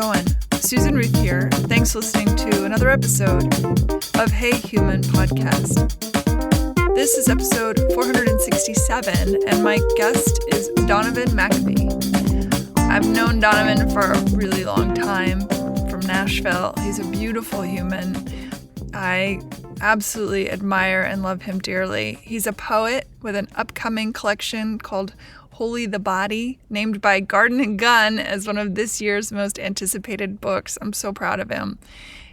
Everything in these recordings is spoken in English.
going? Susan Ruth here. Thanks for listening to another episode of Hey Human Podcast. This is episode 467, and my guest is Donovan McAbee. I've known Donovan for a really long time from Nashville. He's a beautiful human. I absolutely admire and love him dearly. He's a poet with an upcoming collection called Holy the Body, named by Garden and Gun as one of this year's most anticipated books. I'm so proud of him.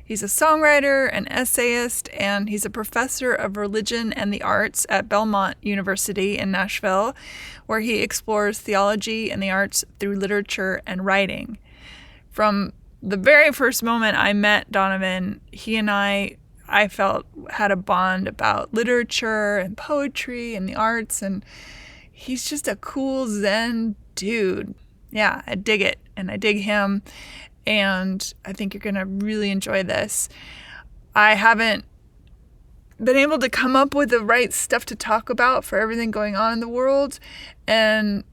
He's a songwriter, an essayist, and he's a professor of religion and the arts at Belmont University in Nashville, where he explores theology and the arts through literature and writing. From the very first moment I met Donovan, he and I felt had a bond about literature and poetry and the arts, and he's just a cool Zen dude. Yeah, I dig it, and I dig him, and I think you're going to really enjoy this. I haven't been able to come up with the right stuff to talk about for everything going on in the world, and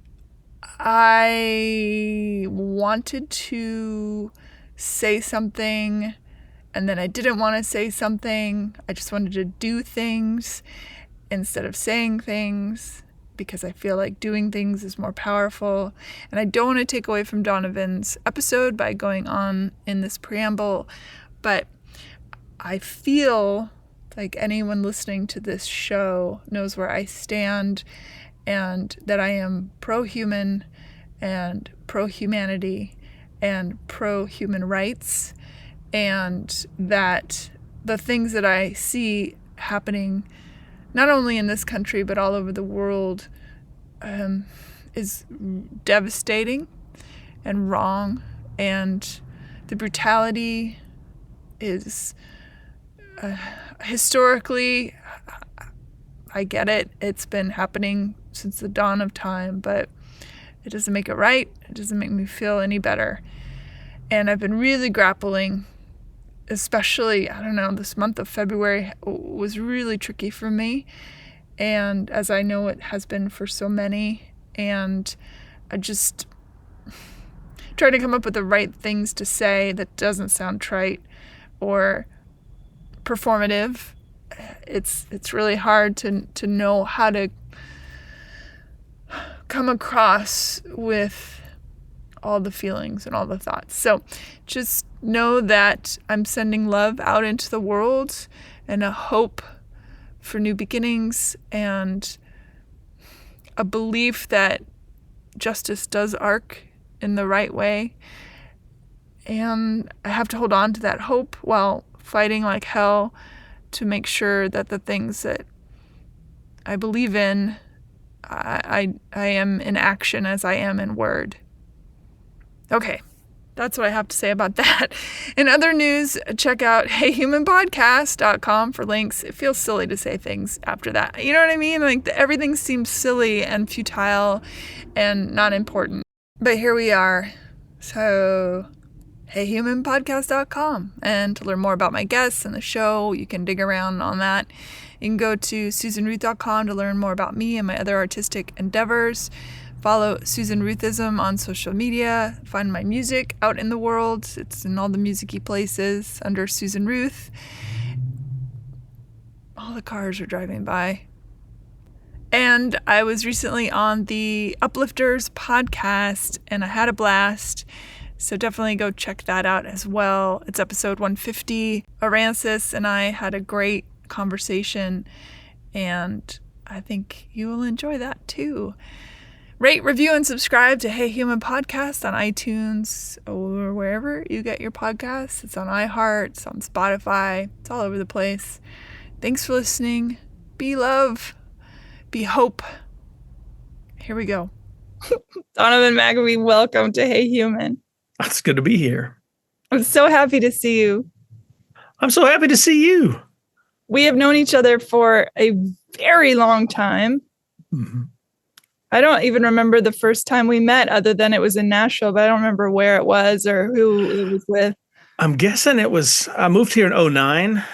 I wanted to say something, and then I didn't want to say something. I just wanted to do things instead of saying things, because I feel like doing things is more powerful. And I don't want to take away from Donovan's episode by going on in this preamble, but I feel like anyone listening to this show knows where I stand, and that I am pro-human and pro-humanity and pro-human rights, and that the things that I see happening not only in this country, but all over the world, is devastating and wrong. And the brutality is, historically, I get it. It's been happening since the dawn of time, but it doesn't make it right. It doesn't make me feel any better. And I've been really grappling, especially, this month of February was really tricky for me, and as I know it has been for so many, and I just try to come up with the right things to say that doesn't sound trite or performative. It's really hard to know how to come across with all the feelings and all the thoughts. So just know that I'm sending love out into the world and a hope for new beginnings and a belief that justice does arc in the right way. And I have to hold on to that hope while fighting like hell to make sure that the things that I believe in, I am in action as I am in word. Okay, that's what I have to say about that. In other news, check out heyhumanpodcast.com for links. It feels silly to say things after that. You know what I mean? Like everything seems silly and futile and not important. But here we are. So, heyhumanpodcast.com. And to learn more about my guests and the show, you can dig around on that. You can go to susanruth.com to learn more about me and my other artistic endeavors. Follow Susan Ruthism on social media. Find my music out in the world. It's in all the music-y places under Susan Ruth. All the cars are driving by. And I was recently on the Uplifters podcast, and I had a blast. So definitely go check that out as well. It's episode 150. Arancis and I had a great conversation, and I think you will enjoy that too. Rate, review, and subscribe to Hey Human Podcast on iTunes or wherever you get your podcasts. It's on iHeart, it's on Spotify, it's all over the place. Thanks for listening. Be love. Be hope. Here we go. Donovan McAbee, welcome to Hey Human. It's good to be here. I'm so happy to see you. I'm so happy to see you. We have known each other for a very long time. Mm-hmm. I don't even remember the first time we met, other than it was in Nashville, but I don't remember where it was or who it was with. I'm guessing I moved here in 2009,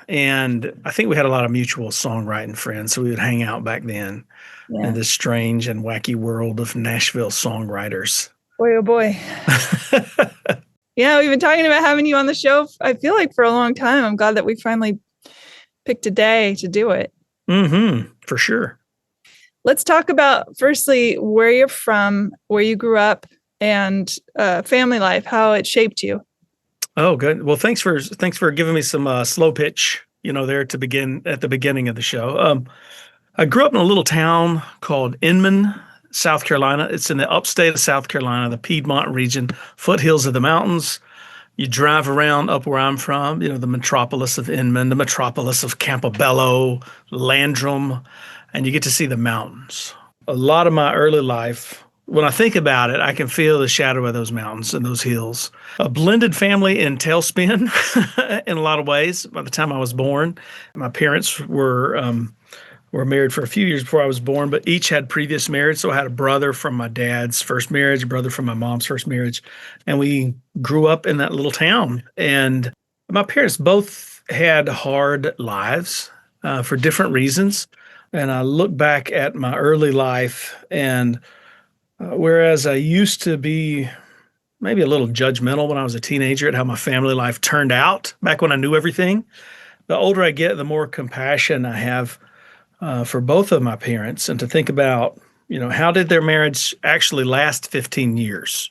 and I think we had a lot of mutual songwriting friends, so we would hang out back then in this strange and wacky world of Nashville songwriters. Boy, oh boy. Yeah, we've been talking about having you on the show, I feel like, for a long time. I'm glad that we finally picked a day to do it. For sure. Let's talk about, firstly, where you're from, where you grew up, and family life, how it shaped you. Oh, good. Well, thanks for giving me some slow pitch, there at the beginning of the show. I grew up in a little town called Inman, South Carolina. It's in the upstate of South Carolina, the Piedmont region, foothills of the mountains. You drive around up where I'm from, the metropolis of Inman, the metropolis of Campobello, Landrum, and you get to see the mountains. A lot of my early life, when I think about it, I can feel the shadow of those mountains and those hills. A blended family in tailspin in a lot of ways. By the time I was born, my parents were married for a few years before I was born, but each had previous marriage. So I had a brother from my dad's first marriage, a brother from my mom's first marriage, and we grew up in that little town. And my parents both had hard lives for different reasons. And I look back at my early life, and whereas I used to be maybe a little judgmental when I was a teenager at how my family life turned out back when I knew everything, the older I get, the more compassion I have for both of my parents, and to think about, how did their marriage actually last 15 years?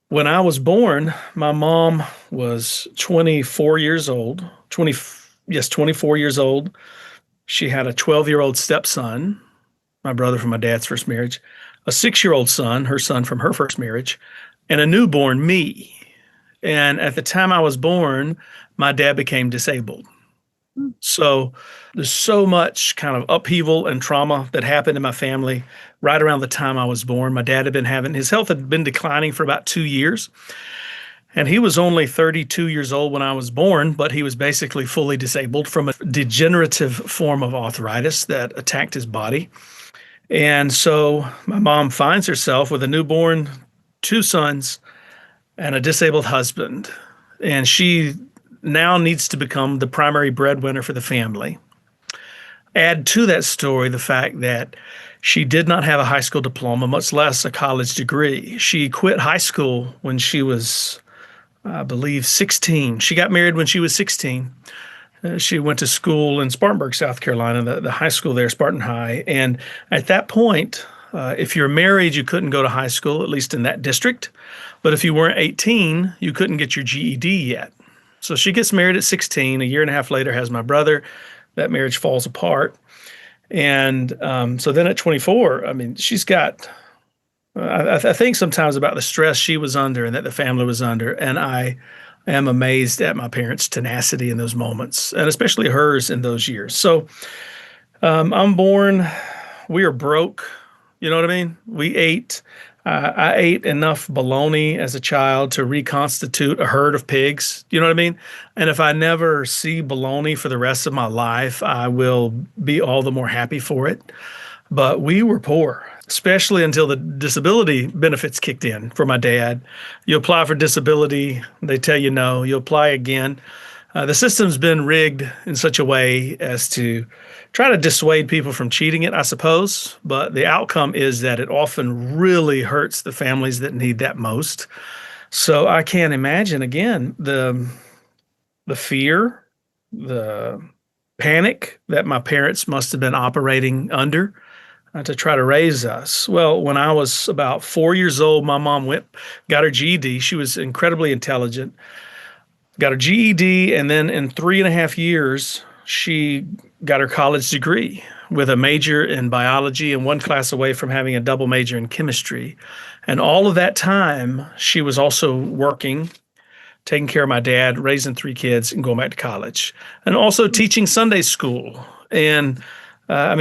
When I was born, my mom was 24 years old, 24 years old. She had a 12-year-old stepson, my brother from my dad's first marriage, a 6-year-old son, her son from her first marriage, and a newborn, me. And at the time I was born, my dad became disabled. So there's so much kind of upheaval and trauma that happened in my family right around the time I was born. My dad his health had been declining for about 2 years. And he was only 32 years old when I was born, but he was basically fully disabled from a degenerative form of arthritis that attacked his body. And so my mom finds herself with a newborn, 2 sons, and a disabled husband. And she now needs to become the primary breadwinner for the family. Add to that story the fact that she did not have a high school diploma, much less a college degree. She quit high school when she was, I believe, 16. She got married when she was 16. She went to school in Spartanburg, South Carolina, the high school there, Spartan High. And at that point, if you're married, you couldn't go to high school, at least in that district. But if you weren't 18, you couldn't get your GED yet. So she gets married at 16. A year and a half later, has my brother. That marriage falls apart. And so then at 24, she's got, I think sometimes about the stress she was under and that the family was under. And I am amazed at my parents' tenacity in those moments, and especially hers in those years. So I'm born, we are broke. You know what I mean? I ate enough bologna as a child to reconstitute a herd of pigs. You know what I mean? And if I never see bologna for the rest of my life, I will be all the more happy for it. But we were poor, especially until the disability benefits kicked in for my dad. You apply for disability, they tell you no, you apply again. The system's been rigged in such a way as to try to dissuade people from cheating it, I suppose. But the outcome is that it often really hurts the families that need that most. So I can't imagine, again, the fear, the panic that my parents must have been operating under to try to raise us. Well, when I was about 4 years old, my mom got her GED. She was incredibly intelligent. Got her GED, and then in 3.5 years, she got her college degree with a major in biology and one class away from having a double major in chemistry. And all of that time, she was also working, taking care of my dad, raising 3 kids, and going back to college, and also teaching Sunday school. And I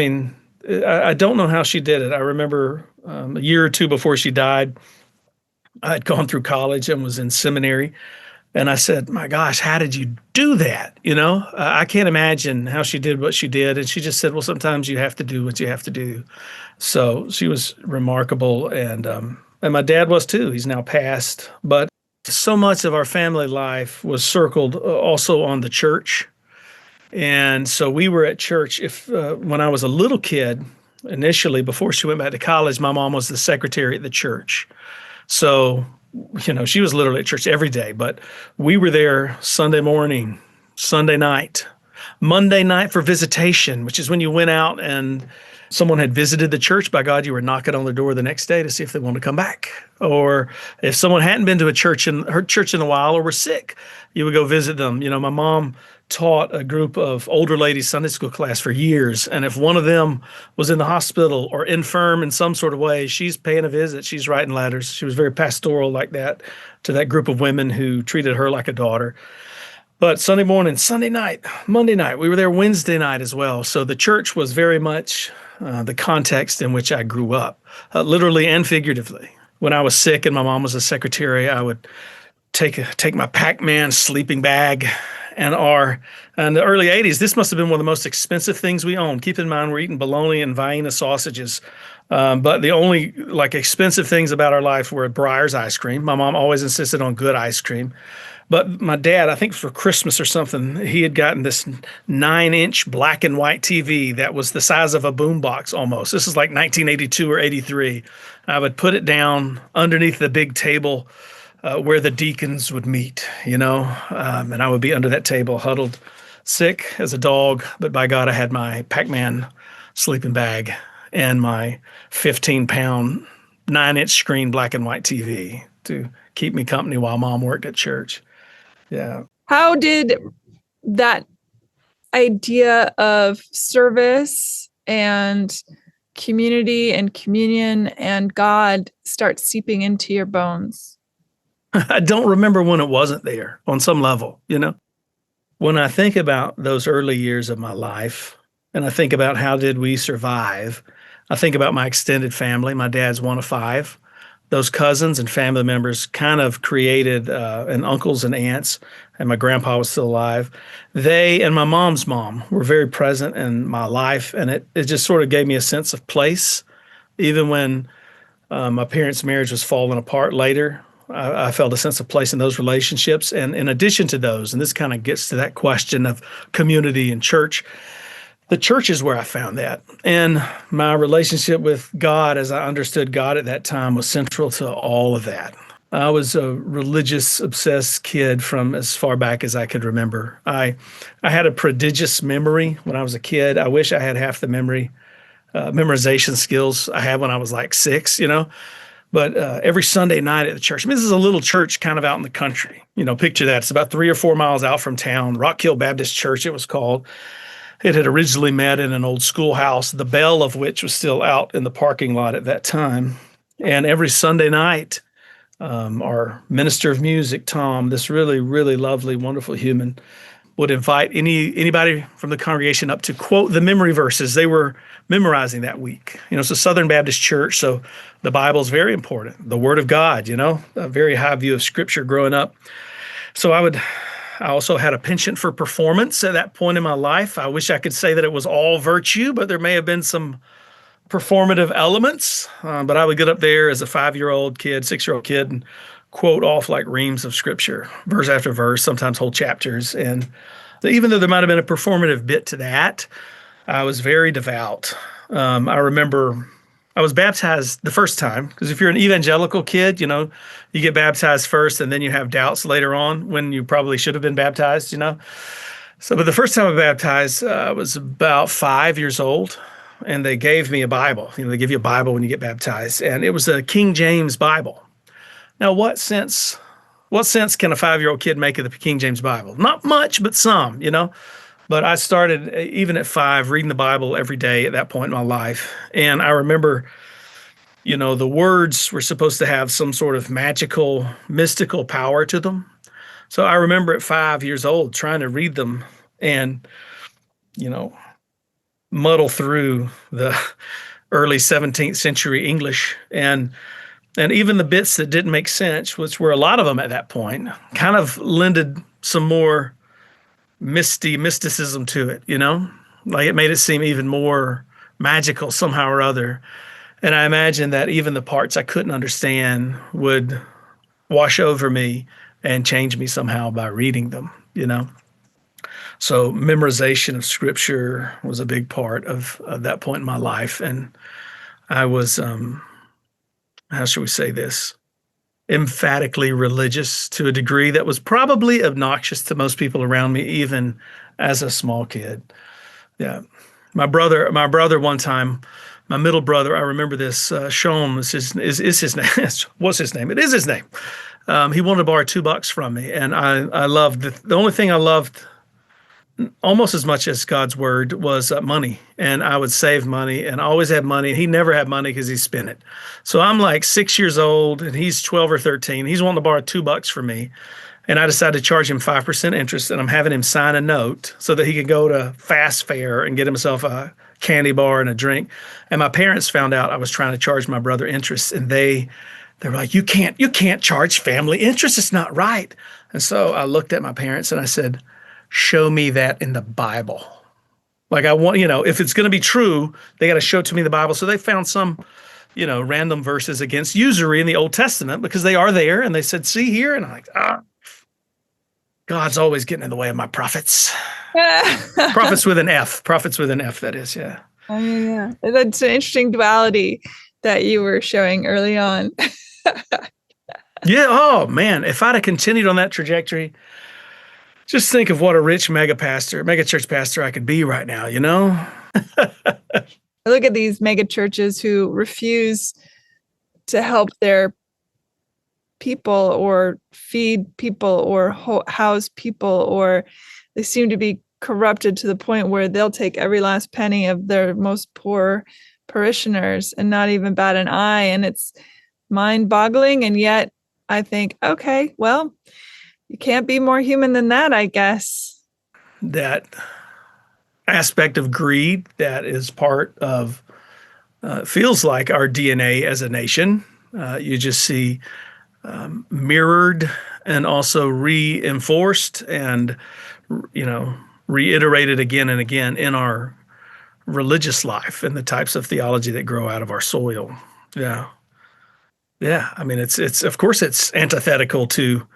don't know how she did it. I remember a year or 2 before she died, I had gone through college and was in seminary. And I said, my gosh, how did you do that? I can't imagine how she did what she did. And she just said, well, sometimes you have to do what you have to do. So she was remarkable. And my dad was too. He's now passed. But so much of our family life was circled also on the church. And so we were at church. When I was a little kid, initially, before she went back to college, my mom was the secretary at the church. So she was literally at church every day, but we were there Sunday morning, Sunday night, Monday night for visitation, which is when you went out and someone had visited the church. By God, you were knocking on their door the next day to see if they wanted to come back. Or if someone hadn't been to a church in a while or were sick, you would go visit them. My mom taught a group of older ladies Sunday school class for years. And if one of them was in the hospital or infirm in some sort of way, she's paying a visit. She's writing letters. She was very pastoral like that to that group of women who treated her like a daughter. But Sunday morning, Sunday night, Monday night, we were there Wednesday night as well. So the church was very much the context in which I grew up, literally and figuratively. When I was sick and my mom was a secretary, I would take my Pac-Man sleeping bag. And in the early 80s, this must have been one of the most expensive things we owned. Keep in mind, we're eating bologna and Vienna sausages. But the only expensive things about our life were Breyer's ice cream. My mom always insisted on good ice cream. But my dad, I think for Christmas or something, he had gotten this 9-inch black and white TV that was the size of a boombox almost. This is like 1982 or 83. I would put it down underneath the big table where the deacons would meet, and I would be under that table, huddled, sick as a dog. But by God, I had my Pac-Man sleeping bag and my 15-pound, 9-inch screen black and white TV to keep me company while Mom worked at church. Yeah. How did that idea of service and community and communion and God start seeping into your bones? I don't remember when it wasn't there on some level, When I think about those early years of my life and I think about how did we survive, I think about my extended family. My dad's one of 5. Those cousins and family members kind of created, and uncles and aunts, and my grandpa was still alive. They and my mom's mom were very present in my life, and it just sort of gave me a sense of place. Even when my parents' marriage was falling apart later, I felt a sense of place in those relationships. And in addition to those, and this kind of gets to that question of community and church, the church is where I found that. And my relationship with God, as I understood God at that time, was central to all of that. I was a religious, obsessed kid from as far back as I could remember. I had a prodigious memory when I was a kid. I wish I had half the memorization skills I had when I was like 6, But every Sunday night at the church, this is a little church kind of out in the country. Picture that. It's about 3 or 4 miles out from town. Rock Hill Baptist Church, it was called. It had originally met in an old schoolhouse, the bell of which was still out in the parking lot at that time. And every Sunday night, our minister of music, Tom, this really, really lovely, wonderful human, would invite anybody from the congregation up to quote the memory verses they were memorizing that week. It's a Southern Baptist church, so the Bible is very important. The Word of God, a very high view of Scripture growing up. So I also had a penchant for performance at that point in my life. I wish I could say that it was all virtue, but there may have been some performative elements. But I would get up there as a 5-year-old kid, 6-year-old kid, and quote off like reams of Scripture, verse after verse, sometimes whole chapters. And even though there might have been a performative bit to that, I was very devout. I remember I was baptized the first time, because if you're an evangelical kid, you get baptized first and then you have doubts later on when you probably should have been baptized, So, but the first time I baptized, I was about 5 years old, and they gave me a Bible. They give you a Bible when you get baptized, and it was a King James Bible. Now, what sense can a 5-year-old kid make of the King James Bible? Not much, but some, But I started, even at 5, reading the Bible every day at that point in my life. And I remember, the words were supposed to have some sort of magical, mystical power to them. So I remember at 5 years old trying to read them and, muddle through the early 17th century English. And even the bits that didn't make sense, which were a lot of them at that point, kind of lended some more mysticism to it, like it made it seem even more magical somehow or other. And I imagine that even the parts I couldn't understand would wash over me and change me somehow by reading them, So memorization of Scripture was a big part of that point in my life. And I was, how should we say this? emphatically religious to a degree that was probably obnoxious to most people around me, even as a small kid. Yeah. My brother one time, my middle brother, I remember this, Sean is his name. What's his name? It is his name. He wanted to borrow $2 from me. And I loved, the only thing I loved almost as much as God's word was money. And I would save money and always had money. He never had money because he spent it. So I'm like 6 years old and he's 12 or 13. He's wanting to borrow $2 from me. And I decided to charge him 5% interest, and I'm having him sign a note so that he could go to fast fare and get himself a candy bar and a drink. And my parents found out I was trying to charge my brother interest, and they were like, you can't charge family interest. It's not right. And so I looked at my parents and I said, show me that in the Bible. Like I want, if it's going to be true, they got to show it to me in the Bible. So they found some random verses against usury in the Old Testament because they are there. And they said, see here. And I'm like, God's always getting in the way of my prophets. Prophets with an F. Prophets with an F, that is, yeah. Oh, yeah. That's an interesting duality that you were showing early on. Yeah, oh, man. If I'd have continued on that trajectory, just think of what a rich mega church pastor I could be right now, I look at these mega churches who refuse to help their people or feed people or house people, or they seem to be corrupted to the point where they'll take every last penny of their most poor parishioners and not even bat an eye. And it's mind-boggling. And yet I think, okay, well, you can't be more human than that, I guess. That aspect of greed that is part of, feels like our DNA as a nation. You just see mirrored and also reinforced and, reiterated again and again in our religious life and the types of theology that grow out of our soil. Yeah. Yeah. I mean, it's of course it's antithetical to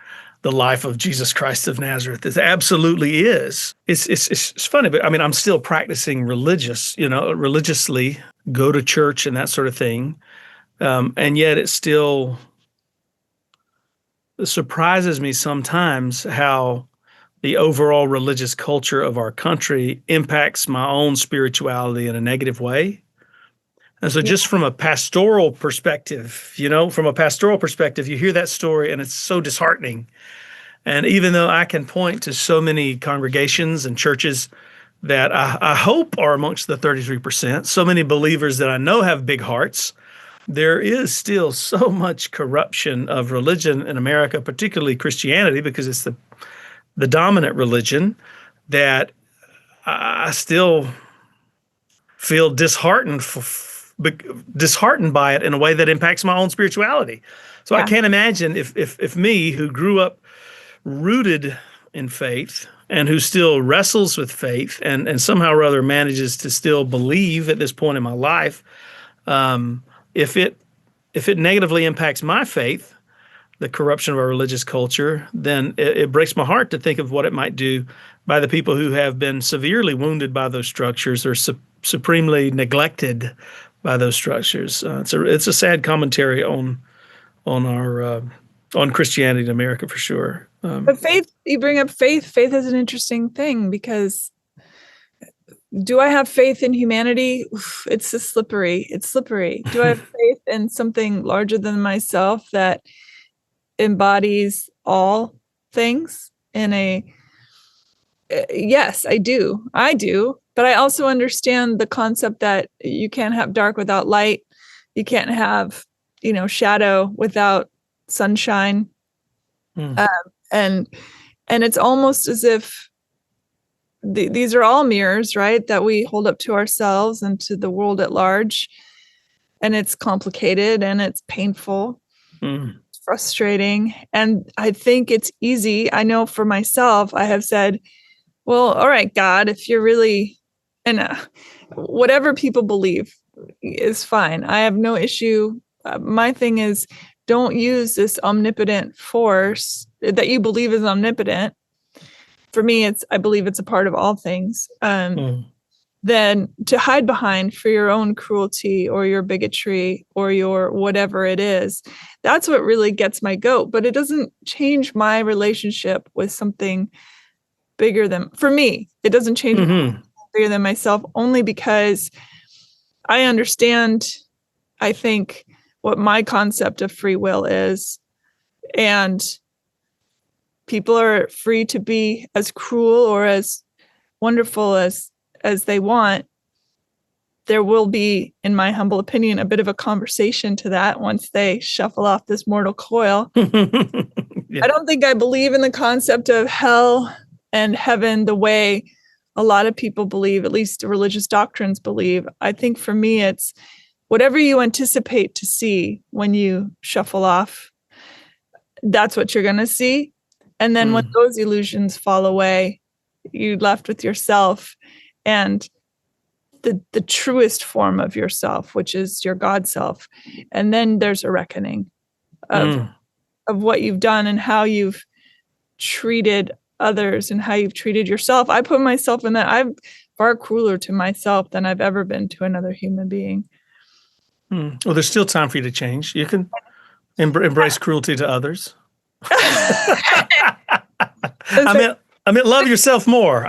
the life of Jesus Christ of Nazareth. It absolutely is. It's funny, but I mean, I'm still practicing religiously, go to church and that sort of thing. And yet it still surprises me sometimes how the overall religious culture of our country impacts my own spirituality in a negative way. And so just from a pastoral perspective, you hear that story and it's so disheartening. And even though I can point to so many congregations and churches that I hope are amongst the 33%, so many believers that I know have big hearts, there is still so much corruption of religion in America, particularly Christianity, because it's the dominant religion, that I still feel disheartened by it in a way that impacts my own spirituality. So I can't imagine if me, who grew up rooted in faith and who still wrestles with faith and somehow or other manages to still believe at this point in my life, if it negatively impacts my faith, the corruption of our religious culture, then it breaks my heart to think of what it might do by the people who have been severely wounded by those structures or supremely neglected by those structures. It's a sad commentary on Christianity in America for sure. But faith, you bring up faith. Faith is an interesting thing because do I have faith in humanity? Oof, it's slippery. Do I have faith in something larger than myself that embodies all things yes, I do. But I also understand the concept that you can't have dark without light. You can't have, shadow without sunshine. And it's almost as if these are all mirrors, right, that we hold up to ourselves and to the world at large. And it's complicated and it's painful, it's frustrating. And I think it's easy. I know for myself, I have said, well, all right, God, if you're really, and whatever people believe is fine. I have no issue. My thing is, don't use this omnipotent force that you believe is omnipotent. For me, I believe it's a part of all things. than to hide behind for your own cruelty or your bigotry or your whatever it is. That's what really gets my goat, but it doesn't change my relationship with something bigger than, for me, it doesn't change bigger than myself, only because I understand, I think, what my concept of free will is. And people are free to be as cruel or as wonderful as they want. There will be, in my humble opinion, a bit of a conversation to that once they shuffle off this mortal coil. I don't think I believe in the concept of hell and heaven the way a lot of people believe, at least religious doctrines believe. I think for me, it's whatever you anticipate to see when you shuffle off, that's what you're going to see. And then when those illusions fall away, you're left with yourself and the truest form of yourself, which is your God self. And then there's a reckoning of what you've done and how you've treated others and how you've treated yourself. I put myself in that. I'm far crueler to myself than I've ever been to another human being. Well, there's still time for you to change. You can embrace cruelty to others. I meant love yourself more.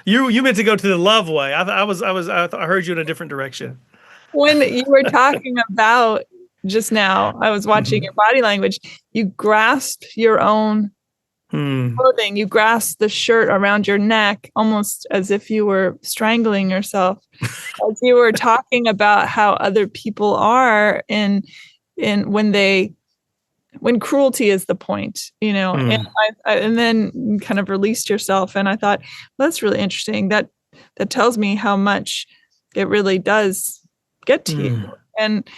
You meant to go to the love way. I heard you in a different direction. When you were talking about just now, I was watching your body language. You grasped your own clothing. You grasped the shirt around your neck, almost as if you were strangling yourself. As you were talking about how other people are in when cruelty is the point, and then kind of released yourself. And I thought, well, that's really interesting. That tells me how much it really does get to you. And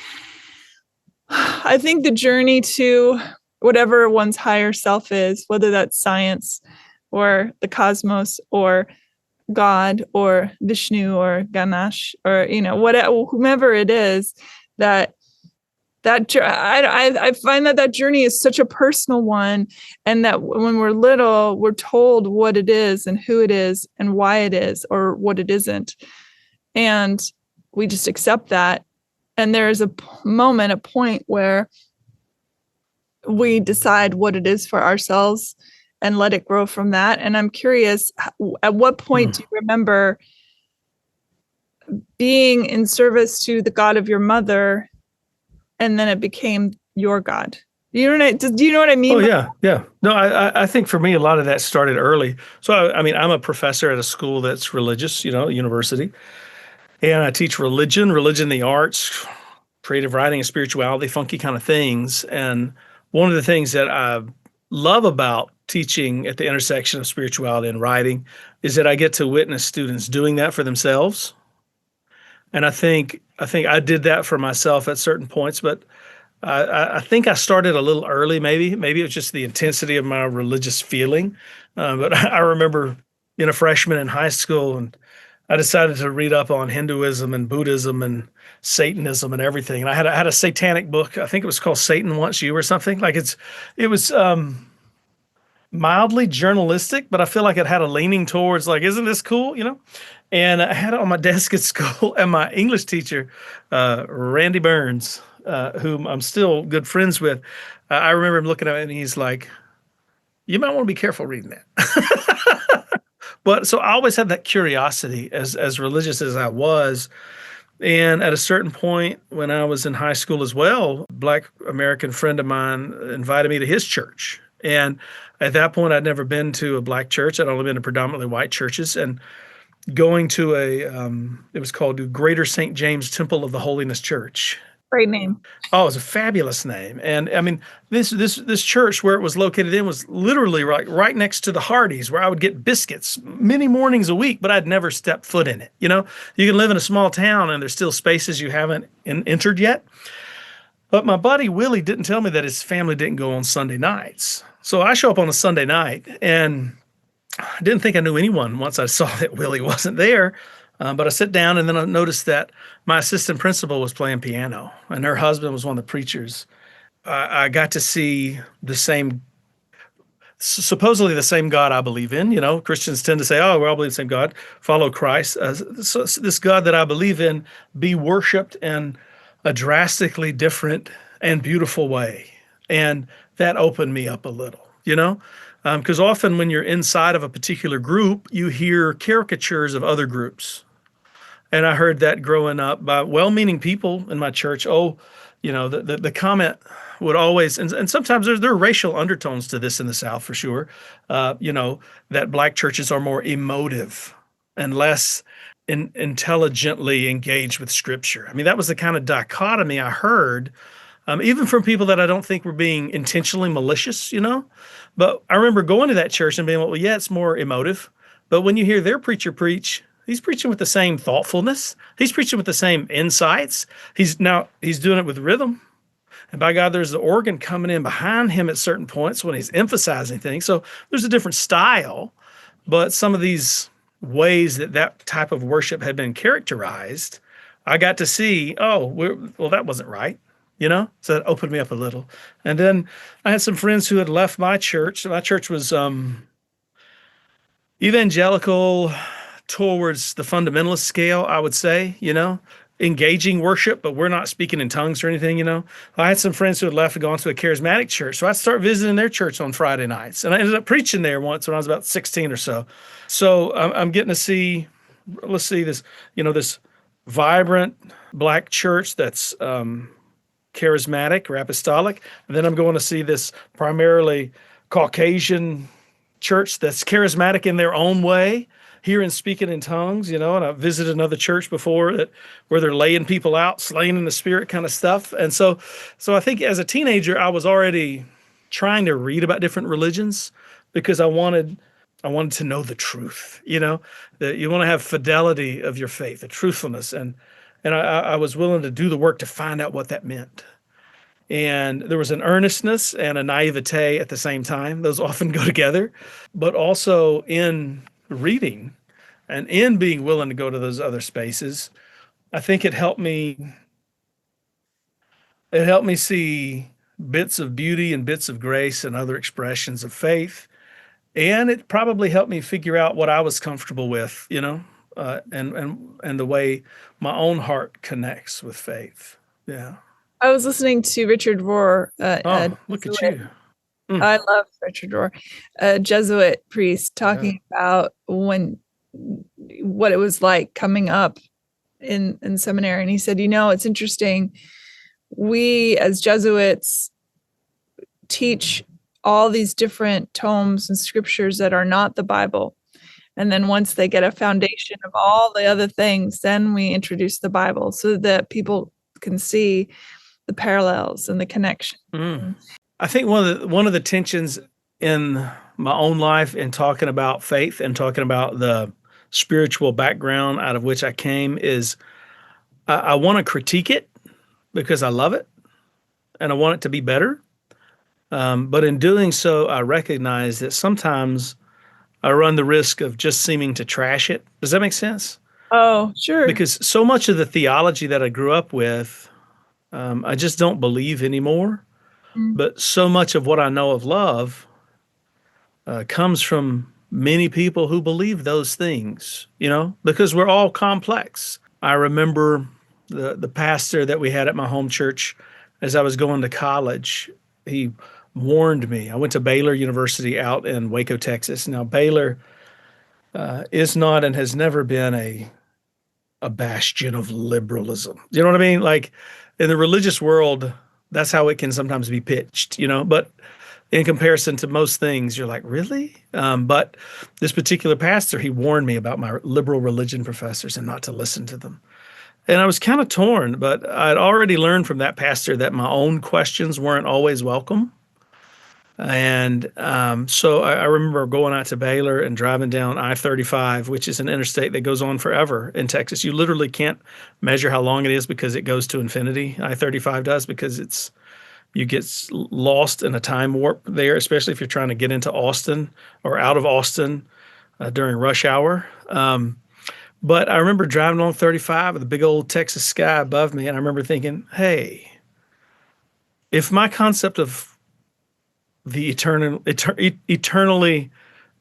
I think the journey to whatever one's higher self is, whether that's science or the cosmos or God or Vishnu or Ganesh or, whomever it is, I find that journey is such a personal one, and that when we're little, we're told what it is and who it is and why it is or what it isn't. And we just accept that. And there is a point where we decide what it is for ourselves and let it grow from that. And I'm curious, at what point do you remember being in service to the God of your mother, and then it became your God? Do you know what I mean? Oh, yeah. No, I think for me, a lot of that started early. So, I'm a professor at a school that's religious, university. And I teach religion, the arts, creative writing and spirituality, funky kind of things. And one of the things that I love about teaching at the intersection of spirituality and writing is that I get to witness students doing that for themselves. And I think I did that for myself at certain points, but I think I started a little early. Maybe it was just the intensity of my religious feeling. But I remember being a freshman in high school, and I decided to read up on Hinduism and Buddhism and Satanism and everything. And I had a satanic book. I think it was called Satan Wants You or something. Like it was mildly journalistic, but I feel like it had a leaning towards like, isn't this cool? And I had it on my desk at school, and my English teacher, Randy Burns, whom I'm still good friends with, I remember him looking at it and he's like, you might want to be careful reading that. But so I always had that curiosity as religious as I was. And at a certain point when I was in high school as well, a Black American friend of mine invited me to his church. And at that point, I'd never been to a Black church. I'd only been to predominantly white churches. And going to it was called Greater St. James Temple of the Holiness Church. Great name. Oh, it was a fabulous name. And I mean, this church where it was located in was literally right next to the Hardee's, where I would get biscuits many mornings a week, but I'd never stepped foot in it. You can live in a small town and there's still spaces you haven't entered yet. But my buddy Willie didn't tell me that his family didn't go on Sunday nights. So I show up on a Sunday night, and I didn't think I knew anyone once I saw that Willie wasn't there. But I sit down, and then I noticed that my assistant principal was playing piano, and her husband was one of the preachers. I got to see the same supposedly the same God I believe in. Christians tend to say, "Oh, we all believe the same God, follow Christ." So this God that I believe in be worshipped in a drastically different and beautiful way, and that opened me up a little. Because often when you're inside of a particular group, you hear caricatures of other groups. And I heard that growing up by well-meaning people in my church. Oh, the comment would always, and sometimes there are racial undertones to this in the South for sure. That black churches are more emotive and less intelligently engaged with Scripture. I mean, that was the kind of dichotomy I heard, even from people that I don't think were being intentionally malicious. But I remember going to that church and being like, well, yeah, it's more emotive. But when you hear their preacher preach, he's preaching with the same thoughtfulness. He's preaching with the same insights. He's doing it with rhythm. And by God, there's the organ coming in behind him at certain points when he's emphasizing things. So there's a different style, but some of these ways that type of worship had been characterized, I got to see, well, that wasn't right. So that opened me up a little. And then I had some friends who had left my church. My church was evangelical towards the fundamentalist scale, I would say, engaging worship, but we're not speaking in tongues or anything. I had some friends who had left and gone to a charismatic church. So I'd start visiting their church on Friday nights. And I ended up preaching there once when I was about 16 or so. So I'm getting to see, let's see this, this vibrant black church that's charismatic or apostolic. And then I'm going to see this primarily Caucasian church that's charismatic in their own way, hearing speaking in tongues, and I visited another church before where they're laying people out, slaying in the spirit kind of stuff. And so I think as a teenager, I was already trying to read about different religions because I wanted to know the truth, that you want to have fidelity of your faith, the truthfulness. And I was willing to do the work to find out what that meant. And there was an earnestness and a naivete at the same time. Those often go together. But also in reading and in being willing to go to those other spaces, I think it helped me see bits of beauty and bits of grace and other expressions of faith. And it probably helped me figure out what I was comfortable with, and the way my own heart connects with faith. Yeah. I was listening to Richard Rohr. Look at you. I love Richard Rohr, a Jesuit priest, talking about what it was like coming up in seminary. And he said, it's interesting. We as Jesuits teach all these different tomes and scriptures that are not the Bible. And then once they get a foundation of all the other things, then we introduce the Bible so that people can see the parallels and the connection. I think one of the tensions in my own life in talking about faith and talking about the spiritual background out of which I came is I want to critique it because I love it and I want it to be better. But in doing so, I recognize that sometimes I run the risk of just seeming to trash it. Does that make sense? Oh, sure. Because so much of the theology that I grew up with, I just don't believe anymore. But so much of what I know of love comes from many people who believe those things, because we're all complex. I remember the pastor that we had at my home church as I was going to college. He warned me. I went to Baylor University out in Waco, Texas. Now, Baylor is not and has never been a bastion of liberalism. Do you know what I mean? Like in the religious world, that's how it can sometimes be pitched, but in comparison to most things, you're like, really? But this particular pastor, he warned me about my liberal religion professors and not to listen to them. And I was kind of torn, but I'd already learned from that pastor that my own questions weren't always welcome. And so I remember going out to Baylor and driving down I-35, which is an interstate that goes on forever in Texas. You literally can't measure how long it is because it goes to infinity. I-35 does, because you get lost in a time warp there, especially if you're trying to get into Austin or out of Austin during rush hour. But I remember driving along 35 with the big old Texas sky above me, and I remember thinking, hey, if my concept of the eternally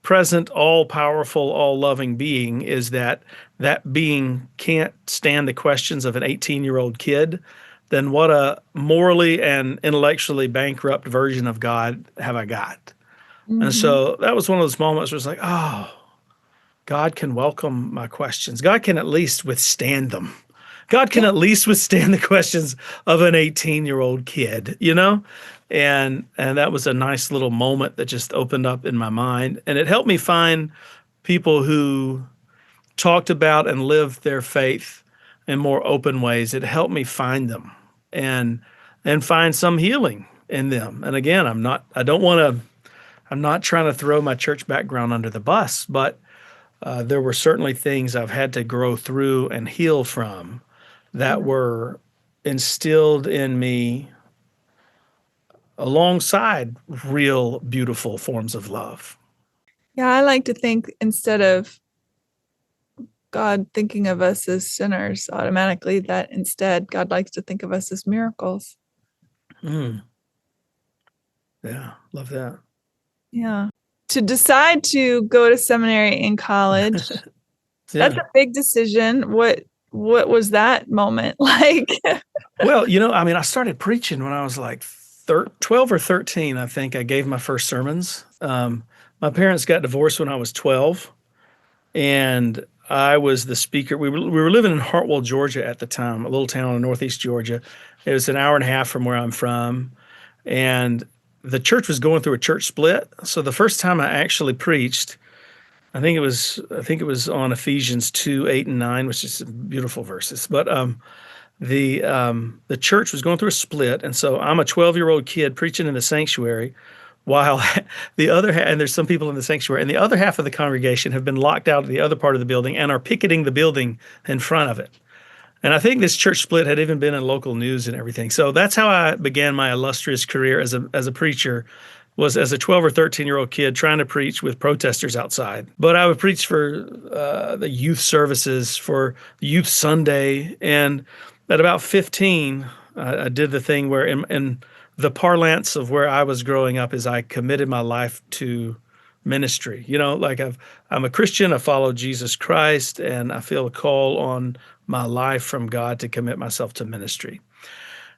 present, all-powerful, all-loving being is that that being can't stand the questions of an 18-year-old kid, then what a morally and intellectually bankrupt version of God have I got? And Mm-hmm. so that was one of those moments where it's like, oh, God can welcome my questions. God can at least withstand them. God can Yeah. at least withstand the questions of an 18-year-old kid, you know? And that was a nice little moment that just opened up in my mind. And it helped me find people who talked about and lived their faith in more open ways. It helped me find them and find some healing in them. And again, I'm not trying to throw my church background under the bus, but there were certainly things I've had to grow through and heal from that were instilled in me alongside real beautiful forms of love. Yeah, I like to think instead of God thinking of us as sinners automatically, that instead God likes to think of us as miracles. Mm. Yeah, love that. Yeah. To decide to go to seminary in college, that's Yeah. a big decision. What was that moment like? Well, I started preaching when I was like 12 or 13, I think. I gave my first sermons. My parents got divorced when I was 12, and I was the speaker. We were living in Hartwell, Georgia at the time, a little town in northeast Georgia. It was an hour and a half from where I'm from, and the church was going through a church split. So the first time I actually preached, I think it was on Ephesians 2:8 and 9, which is beautiful verses. But the church was going through a split, and so I'm a 12-year-old kid preaching in the sanctuary, while and there's some people in the sanctuary, and the other half of the congregation have been locked out of the other part of the building and are picketing the building in front of it. And I think this church split had even been in local news and everything. So that's how I began my illustrious career as a preacher, was as a 12 or 13-year-old kid trying to preach with protesters outside. But I would preach for the youth services, for Youth Sunday. And at about 15, I did the thing where in the parlance of where I was growing up is I committed my life to ministry. Like I'm a Christian, I follow Jesus Christ, and I feel a call on my life from God to commit myself to ministry.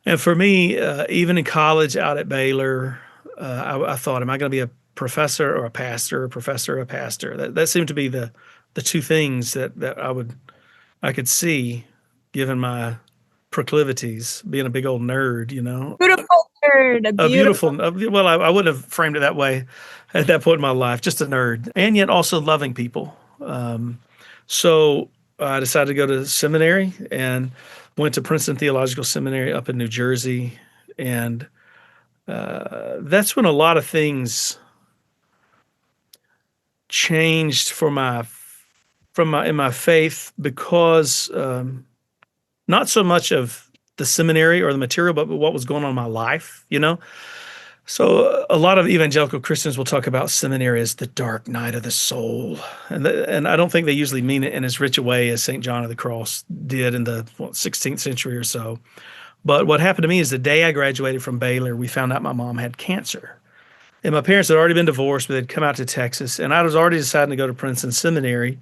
And for me, even in college out at Baylor, I thought, am I going to be a professor or a pastor, a professor or a pastor? That seemed to be the two things that I could see, given my proclivities, being a big old nerd, Beautiful nerd, a a beautiful. beautiful. Well, I wouldn't have framed it that way at that point in my life. Just a nerd, and yet also loving people. So I decided to go to seminary and went to Princeton Theological Seminary up in New Jersey, and that's when a lot of things changed in my faith, because not so much of the seminary or the material, but what was going on in my life, So a lot of evangelical Christians will talk about seminary as the dark night of the soul, and I don't think they usually mean it in as rich a way as St. John of the Cross did in the 16th century or so. But what happened to me is the day I graduated from Baylor, we found out my mom had cancer. And my parents had already been divorced, but they'd come out to Texas. And I was already deciding to go to Princeton Seminary.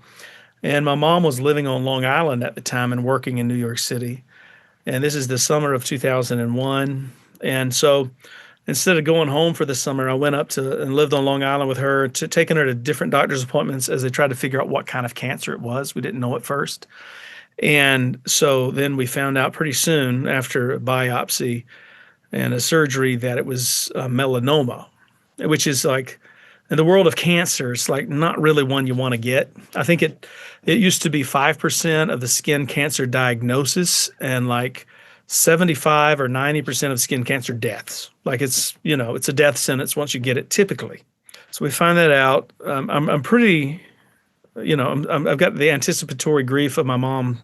And my mom was living on Long Island at the time and working in New York City. And this is the summer of 2001. And so instead of going home for the summer, I went up to and lived on Long Island with her, taking her to different doctor's appointments as they tried to figure out what kind of cancer it was. We didn't know at first. And so then we found out pretty soon after a biopsy and a surgery that it was melanoma, which is like, in the world of cancer, it's like not really one you want to get. I think it used to be 5% of the skin cancer diagnosis and like 75 or 90% of skin cancer deaths. Like it's a death sentence once you get it typically. So we find that out. I'm pretty, I've got the anticipatory grief of my mom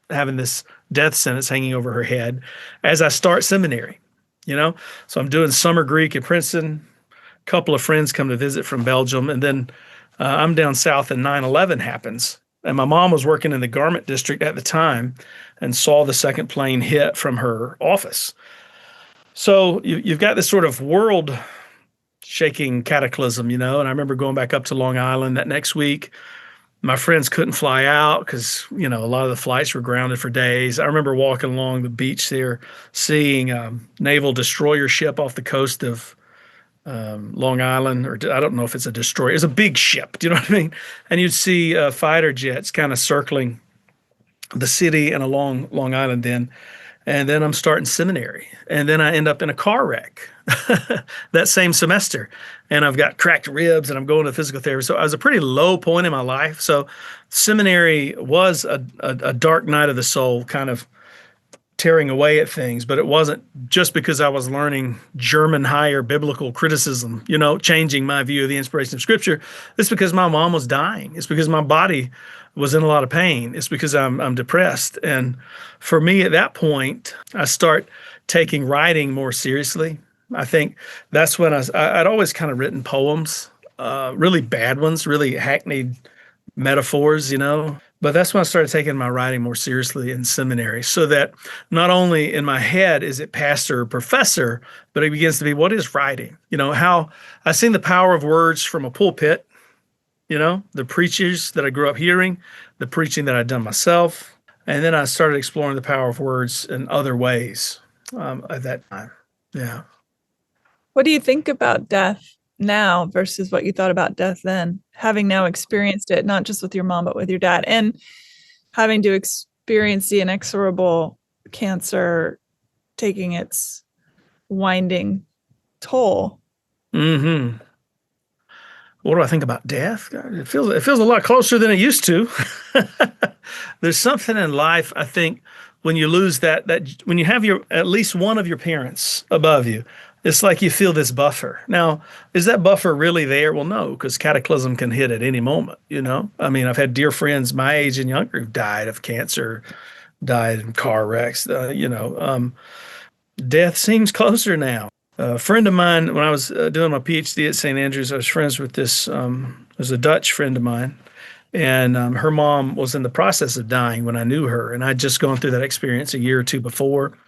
having this death sentence hanging over her head as I start seminary, So I'm doing summer Greek at Princeton. A couple of friends come to visit from Belgium, and then I'm down south and 9/11 happens. And my mom was working in the garment district at the time and saw the second plane hit from her office. So you've got this sort of world shaking cataclysm, and I remember going back up to Long Island that next week. My friends couldn't fly out because, a lot of the flights were grounded for days. I remember walking along the beach there, seeing a naval destroyer ship off the coast of Long Island, or I don't know if it's a destroyer. It's a big ship. Do you know what I mean? And you'd see fighter jets kind of circling the city and along Long Island then. And then I'm starting seminary. And then I end up in a car wreck that same semester. And I've got cracked ribs and I'm going to physical therapy. So I was a pretty low point in my life. So seminary was a dark night of the soul, kind of tearing away at things. But it wasn't just because I was learning German higher biblical criticism, changing my view of the inspiration of Scripture. It's because my mom was dying. It's because my body was in a lot of pain. It's because I'm depressed. And for me at that point, I start taking writing more seriously. I think that's when I'd always kind of written poems, really bad ones, really hackneyed metaphors, But that's when I started taking my writing more seriously in seminary, so that not only in my head is it pastor or professor, but it begins to be, what is writing? How I've seen the power of words from a pulpit, the preachers that I grew up hearing, the preaching that I'd done myself. And then I started exploring the power of words in other ways at that time. Yeah. What do you think about death now versus what you thought about death then, having now experienced it, not just with your mom, but with your dad, and having to experience the inexorable cancer taking its winding toll? Mm-hmm. What do I think about death? God, it feels a lot closer than it used to. There's something in life, I think, when you lose that when you have at least one of your parents above you, it's like you feel this buffer. Now, is that buffer really there? Well, no, because cataclysm can hit at any moment, I mean, I've had dear friends my age and younger who've died of cancer, died in car wrecks, death seems closer now. A friend of mine, when I was doing my PhD at St. Andrews, I was friends with this, was a Dutch friend of mine, and her mom was in the process of dying when I knew her, and I'd just gone through that experience a year or two before,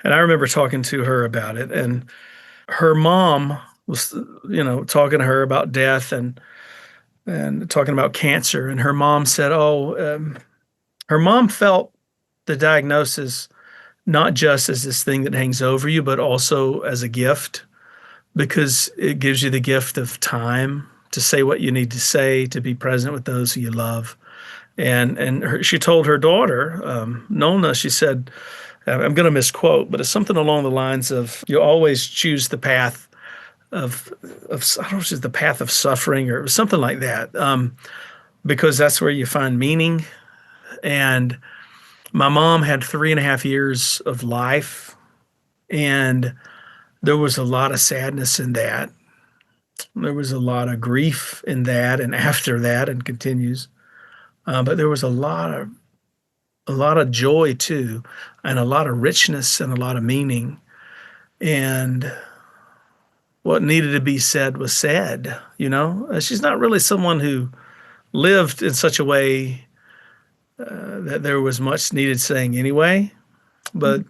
and I remember talking to her about it, and her mom was, talking to her about death and talking about cancer, and her mom said, her mom felt the diagnosis not just as this thing that hangs over you, but also as a gift, because it gives you the gift of time to say what you need to say, to be present with those who you love. And she told her daughter, Nona, she said, I'm going to misquote, but it's something along the lines of, you always choose the path of I don't know, if it's the path of suffering or something like that, because that's where you find meaning. And my mom had 3.5 years of life, and there was a lot of sadness in that. There was a lot of grief in that, and after that, and continues. But there was a lot of joy too, and a lot of richness and a lot of meaning. And what needed to be said was said. She's not really someone who lived in such a way that there was much needed saying anyway, but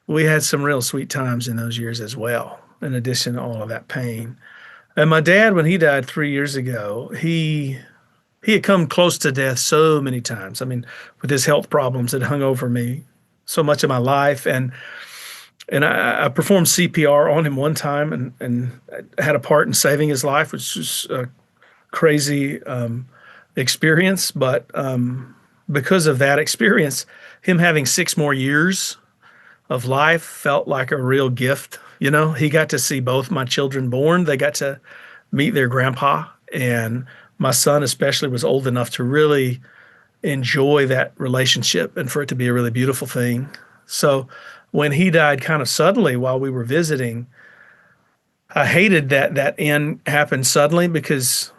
we had some real sweet times in those years as well, in addition to all of that pain. And my dad, when he died 3 years ago, he had come close to death so many times. I mean, with his health problems that hung over me so much of my life. And I performed CPR on him one time and had a part in saving his life, which was a crazy experience. But because of that experience, him having 6 more years of life felt like a real gift. He got to see both my children born. They got to meet their grandpa. And my son especially was old enough to really enjoy that relationship and for it to be a really beautiful thing. So when he died kind of suddenly while we were visiting, I hated that end happened suddenly, because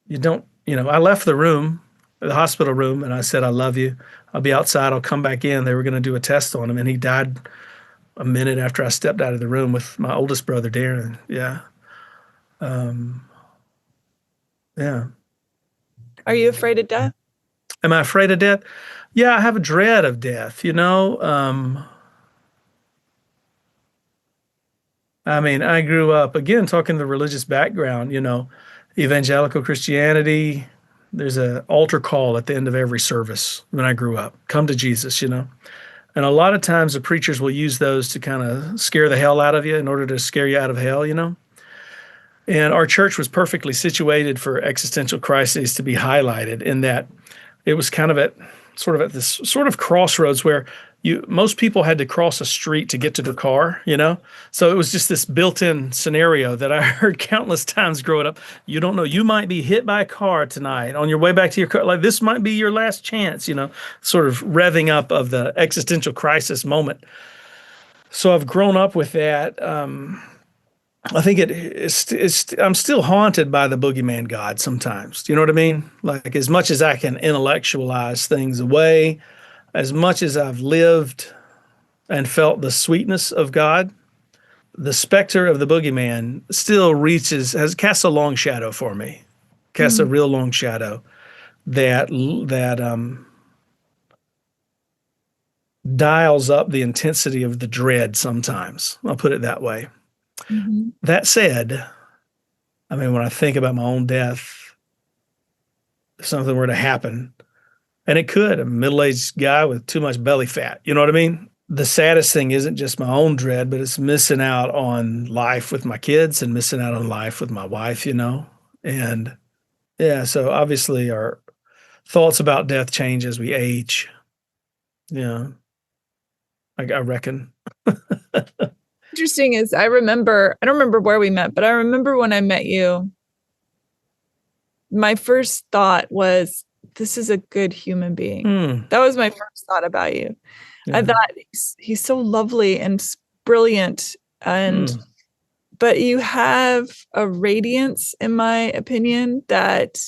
I left the room, the hospital room, and I said, I love you. I'll be outside. I'll come back in. They were going to do a test on him, and he died a minute after I stepped out of the room with my oldest brother, Darren. Yeah. Yeah. Are you afraid of death? Am I afraid of death? Yeah, I have a dread of death, I mean, I grew up, again, talking the religious background, evangelical Christianity. There's an altar call at the end of every service when I grew up. Come to Jesus. And a lot of times the preachers will use those to kind of scare the hell out of you in order to scare you out of hell. And our church was perfectly situated for existential crises to be highlighted in that it was kind of at this sort of crossroads where most people had to cross a street to get to their car. So it was just this built-in scenario that I heard countless times growing up. You don't know, you might be hit by a car tonight on your way back to your car. Like, this might be your last chance, sort of revving up of the existential crisis moment. So I've grown up with that. I think I'm still haunted by the boogeyman God sometimes. Do you know what I mean? Like, as much as I can intellectualize things away, as much as I've lived and felt the sweetness of God, the specter of the boogeyman still has cast a long shadow for me. Casts a real long shadow that dials up the intensity of the dread sometimes. I'll put it that way. Mm-hmm. That said, I mean, when I think about my own death, if something were to happen, and it could, a middle-aged guy with too much belly fat, you know what I mean? The saddest thing isn't just my own dread, but it's missing out on life with my kids and missing out on life with my wife, And yeah, so obviously our thoughts about death change as we age. Yeah, I reckon. Interesting is I don't remember where we met, but I remember when I met you, my first thought was, this is a good human being. That was my first thought about you. Yeah. I thought he's so lovely and brilliant, but you have a radiance, in my opinion, that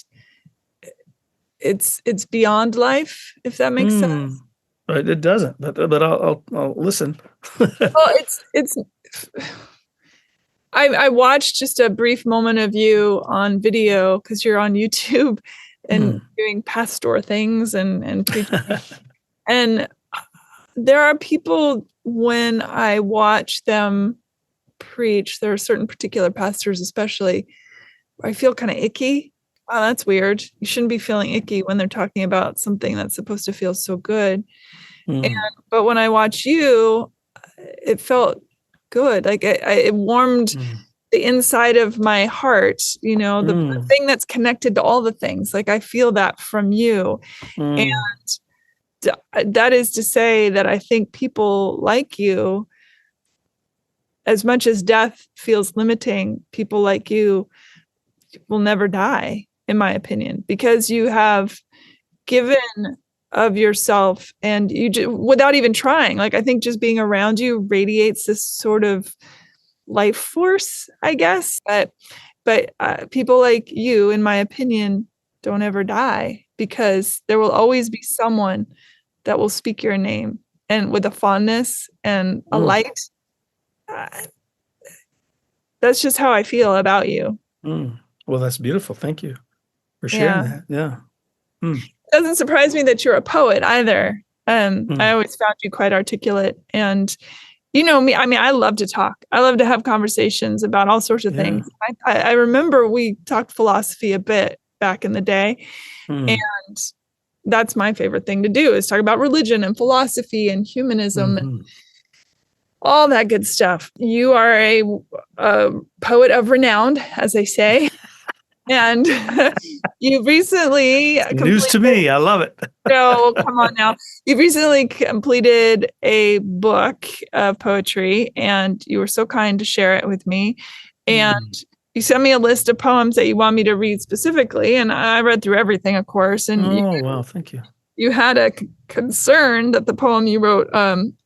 it's beyond life, if that makes sense. It doesn't, but I'll listen. Well, it's. I watched just a brief moment of you on video because you're on YouTube and doing pastor things and preaching. And there are people, when I watch them preach, there are certain particular pastors, especially, I feel kind of icky. Oh, that's weird. You shouldn't be feeling icky when they're talking about something that's supposed to feel so good. But when I watch you, it felt good. Like it warmed the inside of my heart, the thing that's connected to all the things. Like, I feel that from you. And that is to say that I think people like you, as much as death feels limiting, people like you will never die, in my opinion, because you have given of yourself, and you without even trying. Like, I think just being around you radiates this sort of life force, I guess. But people like you, in my opinion, don't ever die, because there will always be someone that will speak your name, and with a fondness and a light. That's just how I feel about you. Well, that's beautiful. Thank you for sharing that. Yeah. It doesn't surprise me that you're a poet either. I always found you quite articulate, and you know me. I mean, I love to talk. I love to have conversations about all sorts of things. I remember we talked philosophy a bit back in the day, and that's my favorite thing to do, is talk about religion and philosophy and humanism and all that good stuff. You are a poet of renown, as they say. And you recently news to me. I love it. No, come on now. You've recently completed a book of poetry, and you were so kind to share it with me. And you sent me a list of poems that you want me to read specifically, and I read through everything, of course. And wow, thank you. You had a concern that the poem you wrote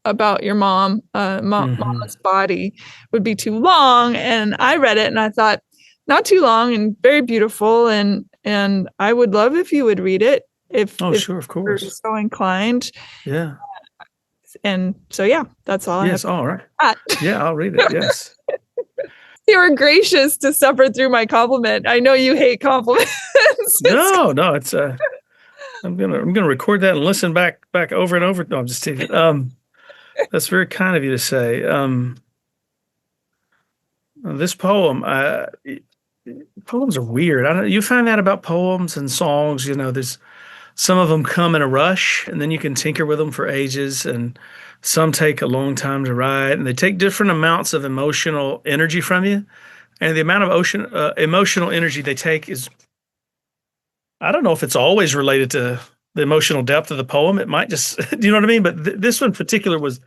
about your mama's body would be too long, and I read it and I thought, not too long and very beautiful, and I would love if you would read it if sure, of course, you're so inclined. Yeah. And so that's all. Yes, all right. Yeah, I'll read it. Yes. You were gracious to suffer through my compliment. I know you hate compliments. No, it's I'm gonna record that and listen back over and over. No, I'm just teasing. That's very kind of you to say. This poem, poems are weird. I don't, you find that about poems and songs, there's some of them come in a rush and then you can tinker with them for ages, and some take a long time to write, and they take different amounts of emotional energy from you. And the amount of emotional energy they take is, I don't know if it's always related to the emotional depth of the poem. It might just, do you know what I mean? But this one in particular was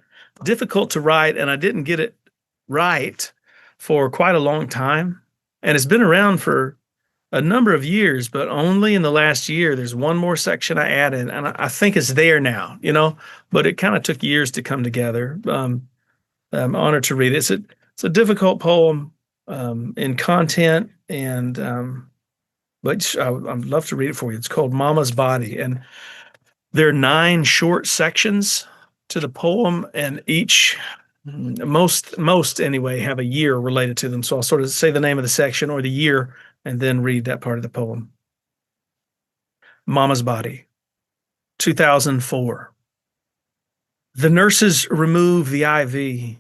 difficult to write, and I didn't get it right for quite a long time. And it's been around for a number of years, but only in the last year, there's one more section I added, and I think it's there now, but it kind of took years to come together. I'm honored to read it. It's a difficult poem in content, and but I'd love to read it for you. It's called Mama's Body, and there are 9 short sections to the poem, and each, most anyway, have a year related to them. So I'll sort of say the name of the section or the year and then read that part of the poem. Mama's Body, 2004. The nurses remove the IV.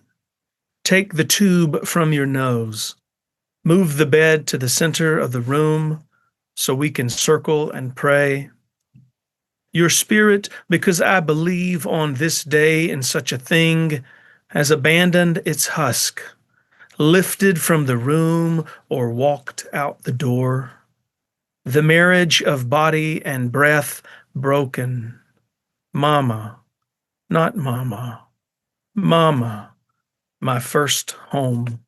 Take the tube from your nose. Move the bed to the center of the room so we can circle and pray. Your spirit, because I believe on this day in such a thing, has abandoned its husk, lifted from the room or walked out the door. The marriage of body and breath broken. Mama, not mama. Mama, my first home.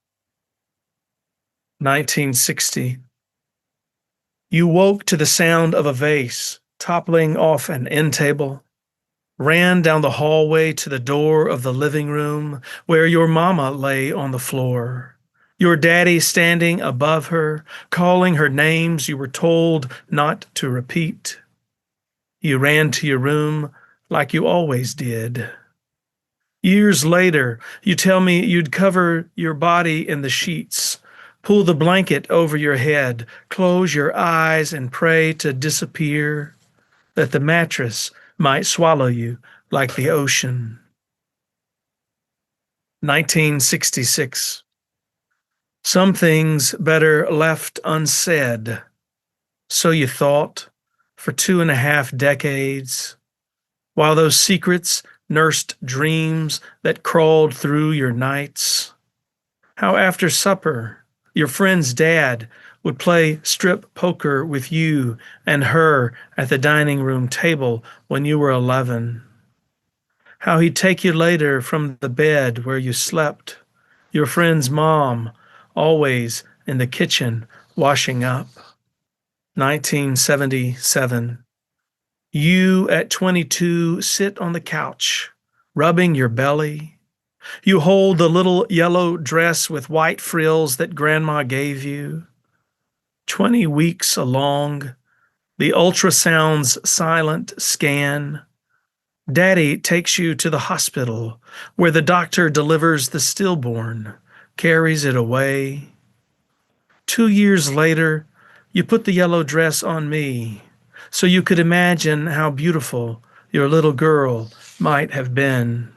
1960. You woke to the sound of a vase toppling off an end table, ran down the hallway to the door of the living room where your mama lay on the floor, your daddy standing above her, calling her names you were told not to repeat. You ran to your room like you always did. Years later, you tell me you'd cover your body in the sheets, pull the blanket over your head, close your eyes and pray to disappear, that the mattress might swallow you like the ocean. 1966. Some things better left unsaid. So you thought, for 2.5 decades, while those secrets nursed dreams that crawled through your nights. How after supper, your friend's dad would play strip poker with you and her at the dining room table when you were 11. How he'd take you later from the bed where you slept, your friend's mom, always in the kitchen washing up. 1977. You at 22 sit on the couch, rubbing your belly. You hold the little yellow dress with white frills that Grandma gave you. 20 weeks along, the ultrasound's silent scan. Daddy takes you to the hospital where the doctor delivers the stillborn, carries it away. 2 years later, you put the yellow dress on me so you could imagine how beautiful your little girl might have been.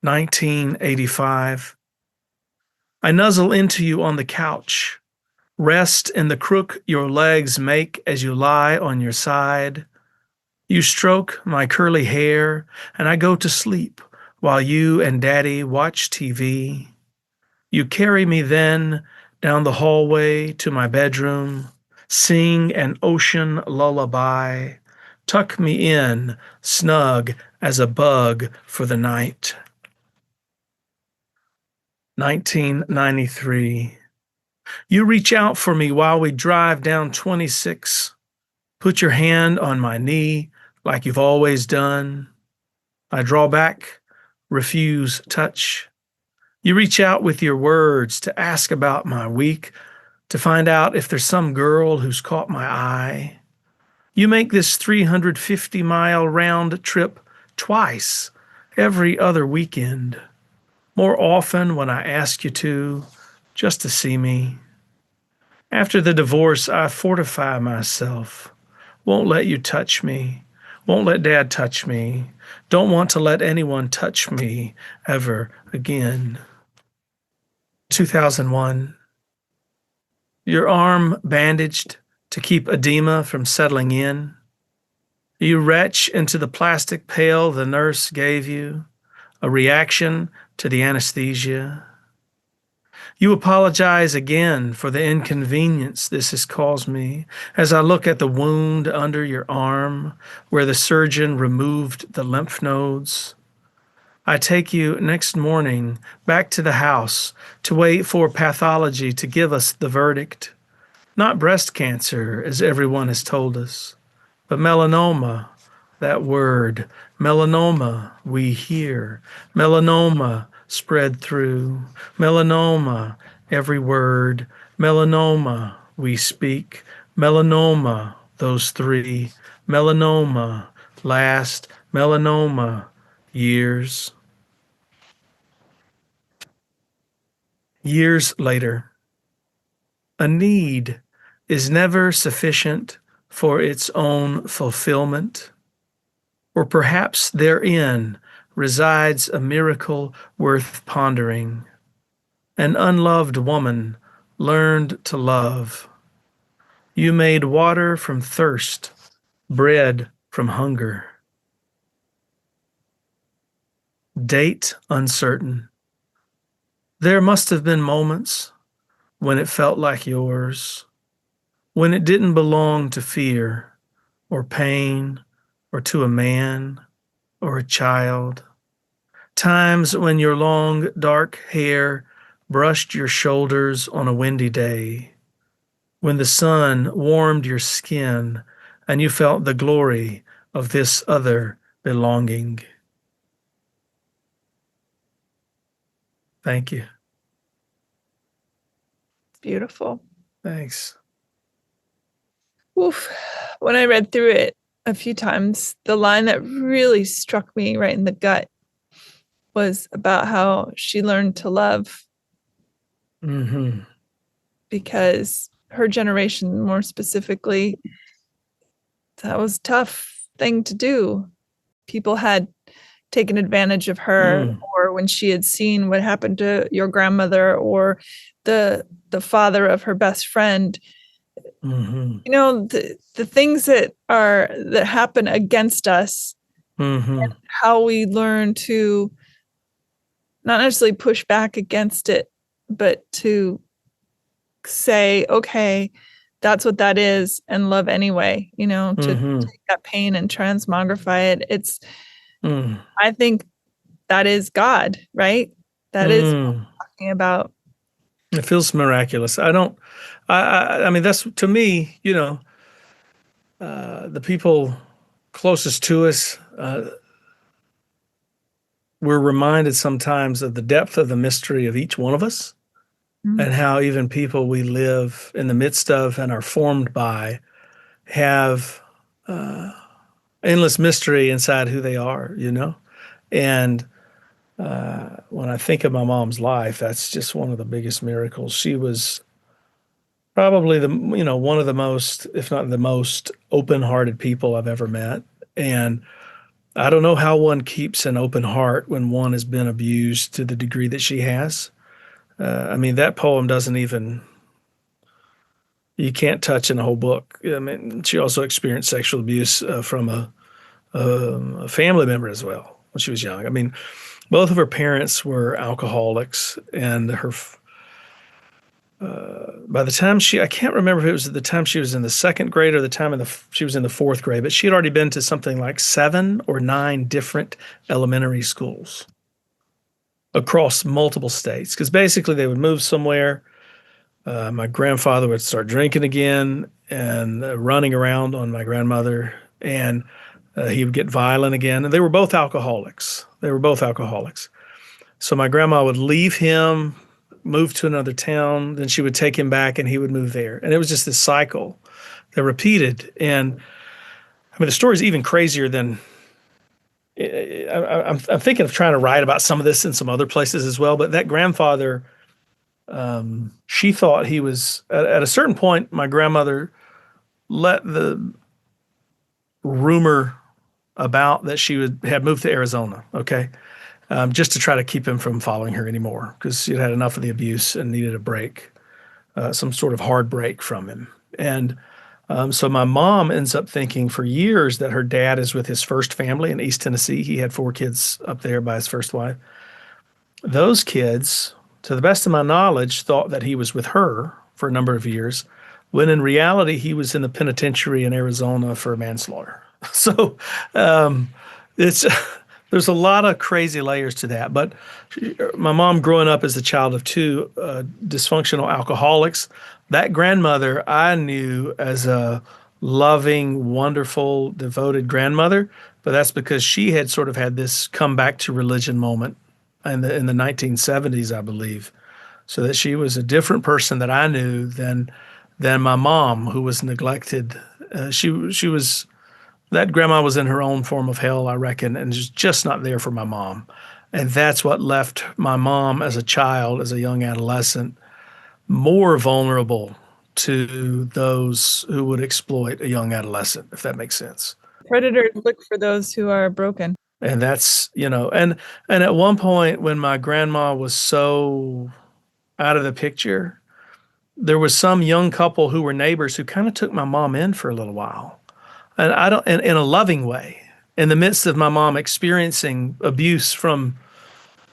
1985. I nuzzle into you on the couch, rest in the crook your legs make as you lie on your side. You stroke my curly hair, and I go to sleep while you and Daddy watch TV. You carry me then down the hallway to my bedroom, sing an ocean lullaby, tuck me in, snug as a bug for the night. 1993. You reach out for me while we drive down 26. Put your hand on my knee like you've always done. I draw back, refuse touch. You reach out with your words to ask about my week, to find out if there's some girl who's caught my eye. You make this 350-mile round trip twice, every other weekend. More often when I ask you to, just to see me. After the divorce, I fortify myself. Won't let you touch me. Won't let Dad touch me. Don't want to let anyone touch me ever again. 2001. Your arm bandaged to keep edema from settling in. You retch into the plastic pail the nurse gave you, a reaction to the anesthesia. You apologize again for the inconvenience this has caused me as I look at the wound under your arm where the surgeon removed the lymph nodes. I take you next morning back to the house to wait for pathology to give us the verdict. Not breast cancer, as everyone has told us, but melanoma. That word, melanoma, we hear. Melanoma spread through. Melanoma, every word. Melanoma, we speak. Melanoma, those three. Melanoma, last. Melanoma, years. Years later. A need is never sufficient for its own fulfillment. Or perhaps therein resides a miracle worth pondering. An unloved woman learned to love. You made water from thirst, bread from hunger. Date uncertain. There must have been moments when it felt like yours, when it didn't belong to fear or pain or to a man or a child. Times when your long, dark hair brushed your shoulders on a windy day, when the sun warmed your skin and you felt the glory of this other belonging. Thank you. Beautiful. Thanks. Oof. When I read through it a few times, the line that really struck me right in the gut was about how she learned to love. Mm-hmm. Because her generation, more specifically, that was a tough thing to do. People had taken advantage of her, or when she had seen what happened to your grandmother or the father of her best friend. Mm-hmm. You know, the things that happen against us, Mm-hmm. and how we learn to not necessarily push back against it, but to say, okay, that's what that is, and love anyway, to take that pain and transmogrify it. I think that is God, right? That is what we're talking about. It feels miraculous. I mean, that's, to me, the people closest to us, we're reminded sometimes of the depth of the mystery of each one of us, and how even people we live in the midst of and are formed by have endless mystery inside who they are, And when I think of my mom's life, that's just one of the biggest miracles. She was probably one of the most, if not the most, open-hearted people I've ever met. And I don't know how one keeps an open heart when one has been abused to the degree that she has. I mean, that poem doesn't even, you can't touch in a whole book. I mean, she also experienced sexual abuse from a family member as well when she was young. I mean, both of her parents were alcoholics, and by the time I can't remember if it was at the time she was in the second grade or the time she was in the fourth grade, but she had already been to something like 7 or 9 different elementary schools across multiple states. Because basically they would move somewhere. My grandfather would start drinking again and running around on my grandmother, and he would get violent again. And they were both alcoholics. So my grandma would leave him, move to another town, then she would take him back and he would move there. And it was just this cycle that repeated. And I mean, the story's even crazier than, I'm thinking of trying to write about some of this in some other places as well. But that grandfather, she thought he was, at a certain point, my grandmother let the rumor about that she had moved to Arizona, okay? just to try to keep him from following her anymore because she had had enough of the abuse and needed a break, some sort of hard break from him. And so my mom ends up thinking for years that her dad is with his first family in East Tennessee. He had 4 kids up there by his first wife. Those kids, to the best of my knowledge, thought that he was with her for a number of years, when in reality he was in the penitentiary in Arizona for manslaughter. So it's there's a lot of crazy layers to that. But my mom, growing up as the child of 2 dysfunctional alcoholics, that grandmother I knew as a loving, wonderful, devoted grandmother. But that's because she had sort of had this come back to religion moment in the 1970s, I believe. So that she was a different person that I knew than my mom, who was neglected. She was that grandma was in her own form of hell, I reckon, and was just not there for my mom. And that's what left my mom as a child, as a young adolescent, more vulnerable to those who would exploit a young adolescent, if that makes sense. Predators look for those who are broken. And that's, and at one point when my grandma was so out of the picture, there was some young couple who were neighbors who kind of took my mom in for a little while. And I don't, in a loving way, in the midst of my mom experiencing abuse from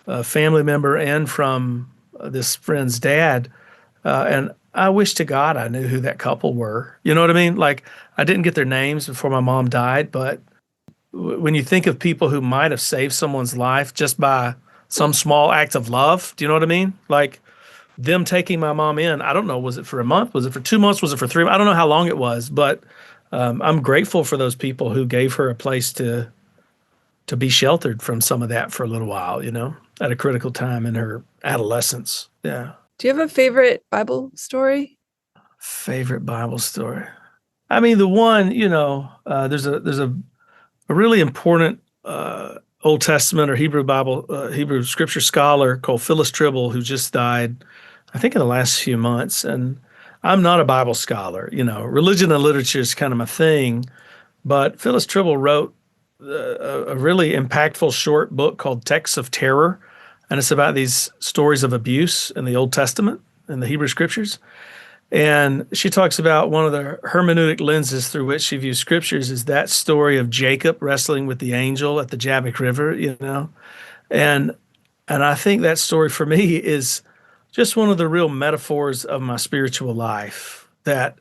a family member and from this friend's dad. And I wish to God I knew who that couple were. You know what I mean? Like, I didn't get their names before my mom died, but when you think of people who might have saved someone's life just by some small act of love, do you know what I mean? Like them taking my mom in, I don't know, was it for a month? Was it for 2 months? Was it for 3 months? I don't know how long it was, but I'm grateful for those people who gave her a place to be sheltered from some of that for a little while, at a critical time in her adolescence. Yeah. Do you have a favorite Bible story? Favorite Bible story? I mean, the one, there's a really important Old Testament or Hebrew Bible, Hebrew scripture scholar called Phyllis Tribble, who just died, I think, in the last few months. And I'm not a Bible scholar. Religion and literature is kind of my thing. But Phyllis Tribble wrote a really impactful short book called Texts of Terror. And it's about these stories of abuse in the Old Testament, in the Hebrew scriptures. And she talks about one of the hermeneutic lenses through which she views scriptures is that story of Jacob wrestling with the angel at the Jabbok River, And I think that story for me is just one of the real metaphors of my spiritual life, that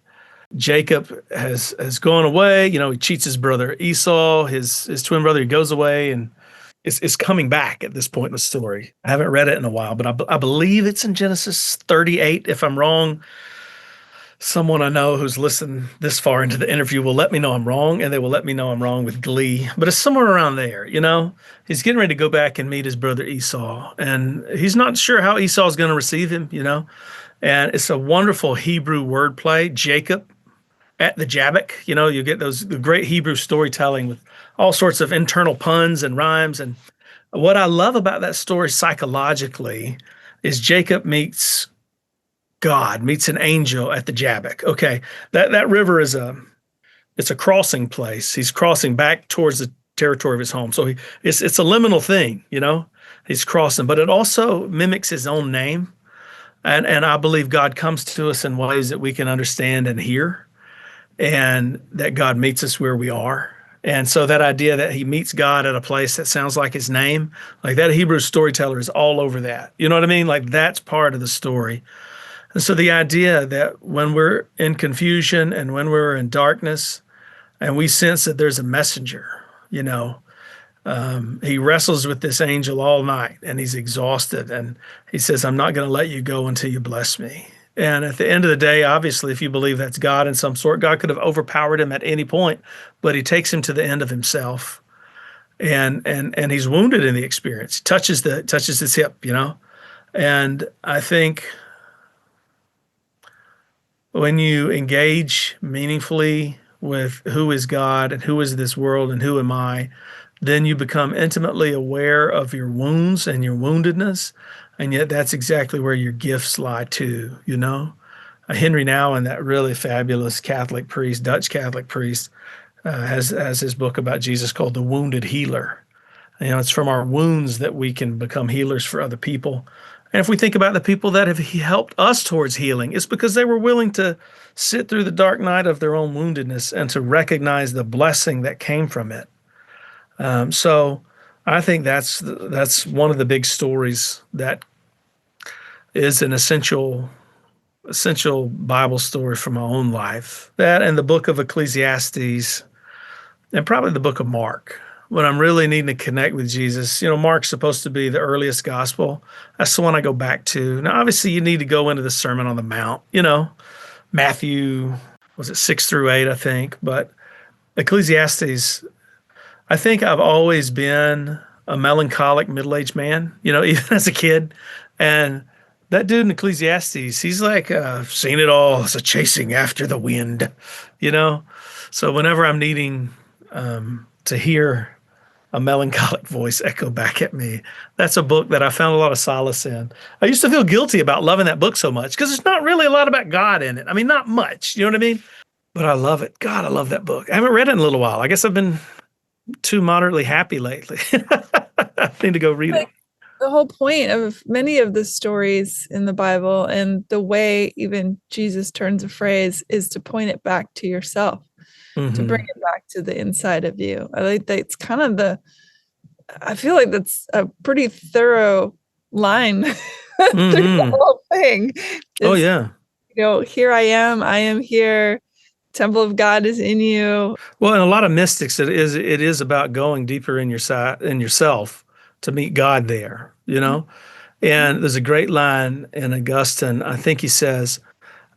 Jacob has gone away. He cheats his brother Esau, his twin brother. He goes away and is coming back at this point in the story. I haven't read it in a while, but I believe it's in Genesis 38. If I'm wrong, someone I know who's listened this far into the interview will let me know I'm wrong, and they will let me know I'm wrong with glee. But it's somewhere around there, He's getting ready to go back and meet his brother Esau, and he's not sure how Esau is going to receive him, And it's a wonderful Hebrew wordplay, Jacob at the Jabbok. You get the great Hebrew storytelling with all sorts of internal puns and rhymes. And what I love about that story psychologically is Jacob meets God, meets an angel at the Jabbok. Okay, that river is it's a crossing place. He's crossing back towards the territory of his home. So it's a liminal thing, He's crossing, but it also mimics his own name. And I believe God comes to us in ways that we can understand and hear, and that God meets us where we are. And so that idea that he meets God at a place that sounds like his name, like that Hebrew storyteller is all over that. You know what I mean? Like that's part of the story. And so the idea that when we're in confusion and when we're in darkness and we sense that there's a messenger, he wrestles with this angel all night and he's exhausted. And he says, I'm not going to let you go until you bless me. And at the end of the day, obviously, if you believe that's God in some sort, God could have overpowered him at any point, but he takes him to the end of himself. And he's wounded in the experience. He touches his hip, And I think when you engage meaningfully with who is God and who is this world and who am I, then you become intimately aware of your wounds and your woundedness. And yet that's exactly where your gifts lie too, Henry Nouwen, that really fabulous Catholic priest, Dutch Catholic priest, has his book about Jesus called The Wounded Healer. It's from our wounds that we can become healers for other people. And if we think about the people that have helped us towards healing, it's because they were willing to sit through the dark night of their own woundedness and to recognize the blessing that came from it. So I think that's one of the big stories that is an essential Bible story from my own life. That and the book of Ecclesiastes and probably the book of Mark. When I'm really needing to connect with Jesus, Mark's supposed to be the earliest gospel. That's the one I go back to. Now, obviously, you need to go into the Sermon on the Mount, Matthew, was it 6 through 8, I think. But Ecclesiastes, I think I've always been a melancholic middle-aged man, even as a kid. And that dude in Ecclesiastes, he's like, seen it all. It's a chasing after the wind, So whenever I'm needing to hear a melancholic voice echo back at me, that's a book that I found a lot of solace in. I used to feel guilty about loving that book so much because there's not really a lot about God in it. I mean, not much, you know what I mean? But I love it. God, I love that book. I haven't read it in a little while. I guess I've been too moderately happy lately. I need to go read it. The whole point of many of the stories in the Bible and the way even Jesus turns a phrase is to point it back to yourself. To bring it back to the inside of you. I like that. It's kind of I feel like that's a pretty thorough line through the whole thing. Here I am here. Temple of God is in you. Well, in a lot of mystics, it is about going deeper in yourself to meet God there, And there's a great line in Augustine. I think he says,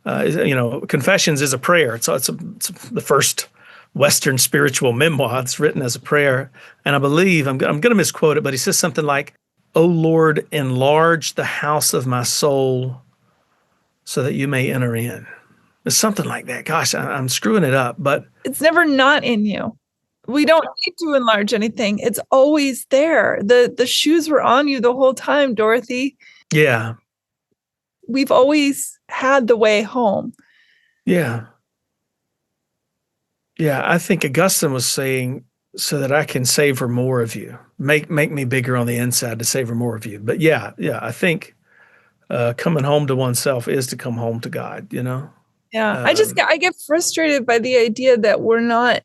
Confessions is a prayer. It's the first Western spiritual memoir. It's written as a prayer. And I believe, I'm going to misquote it, but he says something like, "O Lord, enlarge the house of my soul so that you may enter in." It's something like that. Gosh, I'm screwing it up, but it's never not in you. We don't need to enlarge anything. It's always there. The shoes were on you the whole time, Dorothy. Yeah. We've always had the way home. Yeah. Yeah, I think Augustine was saying, so that I can savor more of you. Make me bigger on the inside to savor more of you. But yeah, I think coming home to oneself is to come home to God, Yeah, I get frustrated by the idea that we're not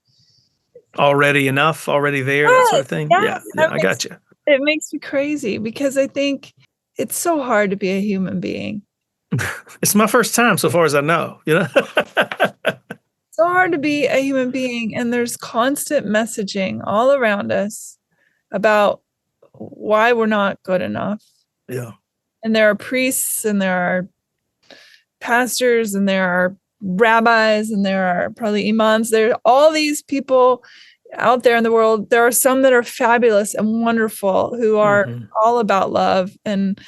already enough, already there, that sort of thing. Yeah, I got you. It makes me crazy because I think it's so hard to be a human being. It's my first time, so far as I know, So hard to be a human being, and there's constant messaging all around us about why we're not good enough. Yeah. And there are priests and there are pastors and there are rabbis and there are probably imams. There are all these people out there in the world. There are some that are fabulous and wonderful who are all about love and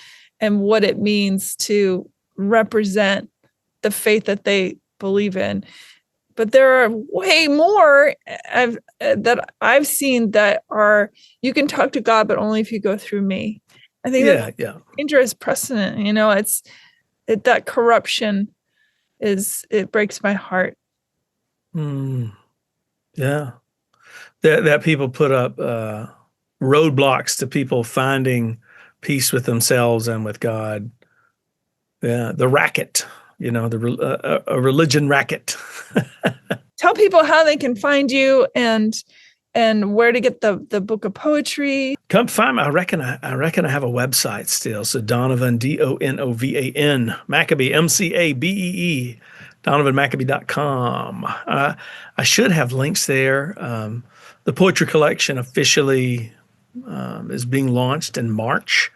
what it means to represent the faith that they believe in. But there are way more that I've seen that are, you can talk to God, but only if you go through me. I think that's a dangerous precedent. That corruption it breaks my heart. Yeah. That people put up roadblocks to people finding peace with themselves and with God. Yeah, the racket. A religion racket. Tell people how they can find you and where to get the book of poetry. Come find me. I reckon I have a website still. So Donovan, Donovan, McAbee, MCABEE, DonovanMcAbee.com. I should have links there. The poetry collection officially is being launched in March,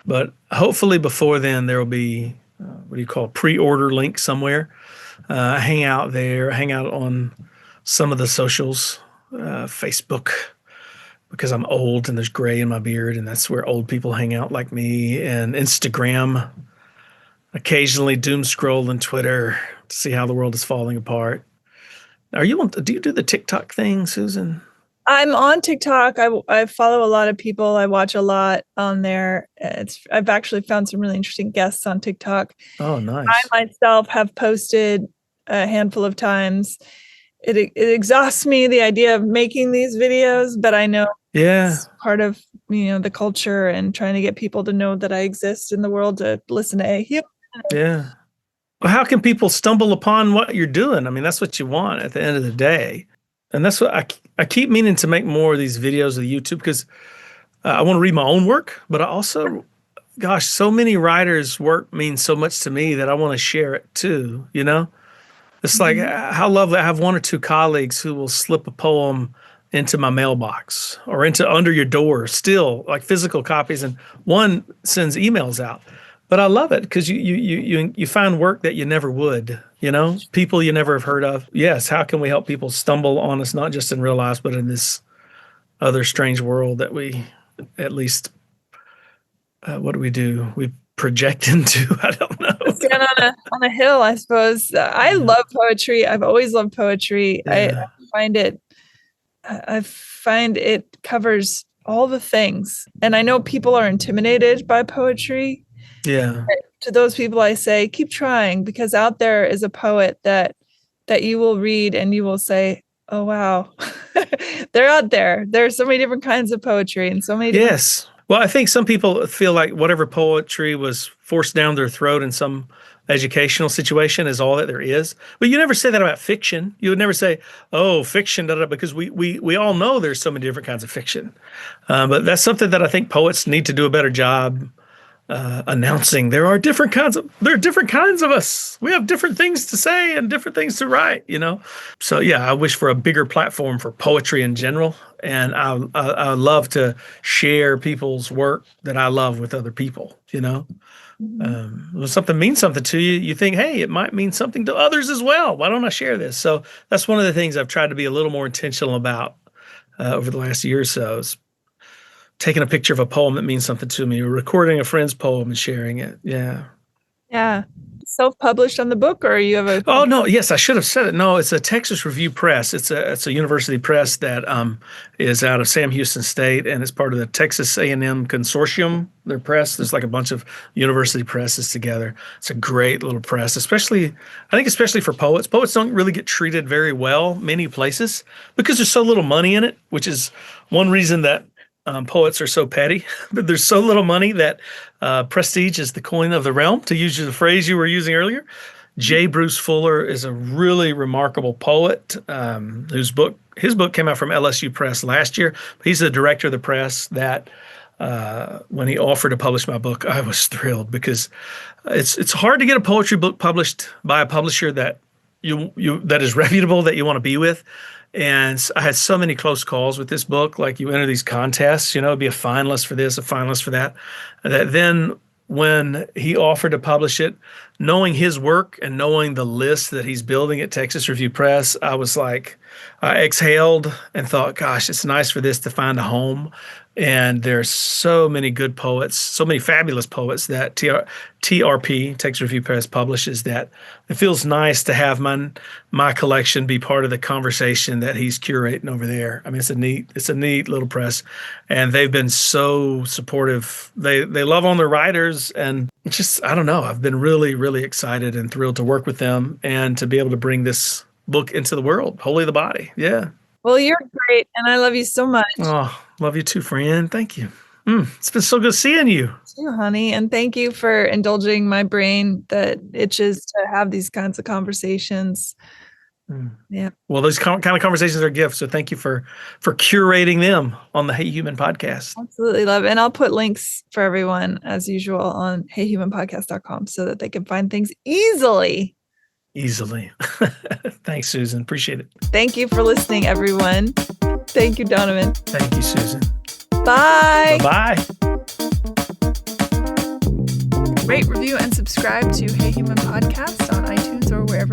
but hopefully before then there will be pre-order link somewhere. Hang out there, hang out on some of the socials, Facebook, because I'm old and there's gray in my beard, and that's where old people hang out like me, and Instagram, occasionally doom scroll on Twitter to see how the world is falling apart. Do you do the TikTok thing, Susan? I'm on TikTok. I follow a lot of people. I watch a lot on there. I've actually found some really interesting guests on TikTok. Oh, nice. I myself have posted a handful of times, it exhausts me, the idea of making these videos, but I know it's part of, the culture and trying to get people to know that I exist in the world to listen to A. Yeah. Well, how can people stumble upon what you're doing? I mean, that's what you want at the end of the day. And that's what I keep meaning to make more of these videos of YouTube, because I want to read my own work, but I also, gosh, so many writers' work means so much to me that I want to share it too, It's like how lovely. I have one or two colleagues who will slip a poem into my mailbox or into under your door, still like physical copies, and one sends emails out. But I love it because you find work that you never would, people you never have heard of. Yes, how can we help people stumble on us, not just in real life, but in this other strange world that we, at least, what do? We project into? I don't know. Stand on a hill, I suppose. I love poetry. I've always loved poetry. Yeah. I find it covers all the things. And I know people are intimidated by poetry. Yeah. To those people, I say, keep trying, because out there is a poet that you will read and you will say, oh, wow, they're out there. There are so many different kinds of poetry and so many different. Yes. Well, I think some people feel like whatever poetry was forced down their throat in some educational situation is all that there is. But you never say that about fiction. You would never say, oh, fiction, because we all know there's so many different kinds of fiction. But that's something that I think poets need to do a better job announcing. There are different kinds of us. We have different things to say and different things to write, So yeah, I wish for a bigger platform for poetry in general. And I love to share people's work that I love with other people, When something means something to you, you think, hey, it might mean something to others as well. Why don't I share this? So that's one of the things I've tried to be a little more intentional about over the last year or so, is taking a picture of a poem that means something to me, or recording a friend's poem and sharing it. Yeah. Yeah. Self-published on the book, or you have a... Oh, no. Yes, I should have said it. No, it's a Texas Review Press. It's a university press that is out of Sam Houston State, and it's part of the Texas A&M Consortium, their press. There's like a bunch of university presses together. It's a great little press, especially for poets. Poets don't really get treated very well many places because there's so little money in it, which is one reason that poets are so petty. But there's so little money that prestige is the coin of the realm, to use the phrase you were using earlier. J. Bruce Fuller is a really remarkable poet his book came out from LSU Press last year. He's the director of the press that when he offered to publish my book, I was thrilled, because it's hard to get a poetry book published by a publisher that that is reputable, that you want to be with. And I had so many close calls with this book. Like, you enter these contests, be a finalist for this, a finalist for that. That then when he offered to publish it, knowing his work and knowing the list that he's building at Texas Review Press, I was like, I exhaled and thought, gosh, it's nice for this to find a home. And there's so many good poets, so many fabulous poets that TRP, Texas Review Press, publishes, that it feels nice to have my collection be part of the conversation that he's curating over there. I mean, it's a neat little press, and they've been so supportive. They love on their writers, and just, I don't know, I've been really, really excited and thrilled to work with them and to be able to bring this book into the world, Holy the Body. Yeah. Well, you're great, and I love you so much. Oh, love you too, friend. Thank you. It's been so good seeing you. You, honey, and thank you for indulging my brain that itches to have these kinds of conversations. Yeah. Well, those kind of conversations are gifts, so thank you for curating them on the Hey Human podcast. Absolutely love it. And I'll put links for everyone, as usual, on heyhumanpodcast.com so that they can find things easily. Thanks, Susan. Appreciate it. Thank you for listening, everyone. Thank you, Donovan. Thank you, Susan. Bye. Bye. Rate, review, and subscribe to Hey Human Podcast on iTunes or wherever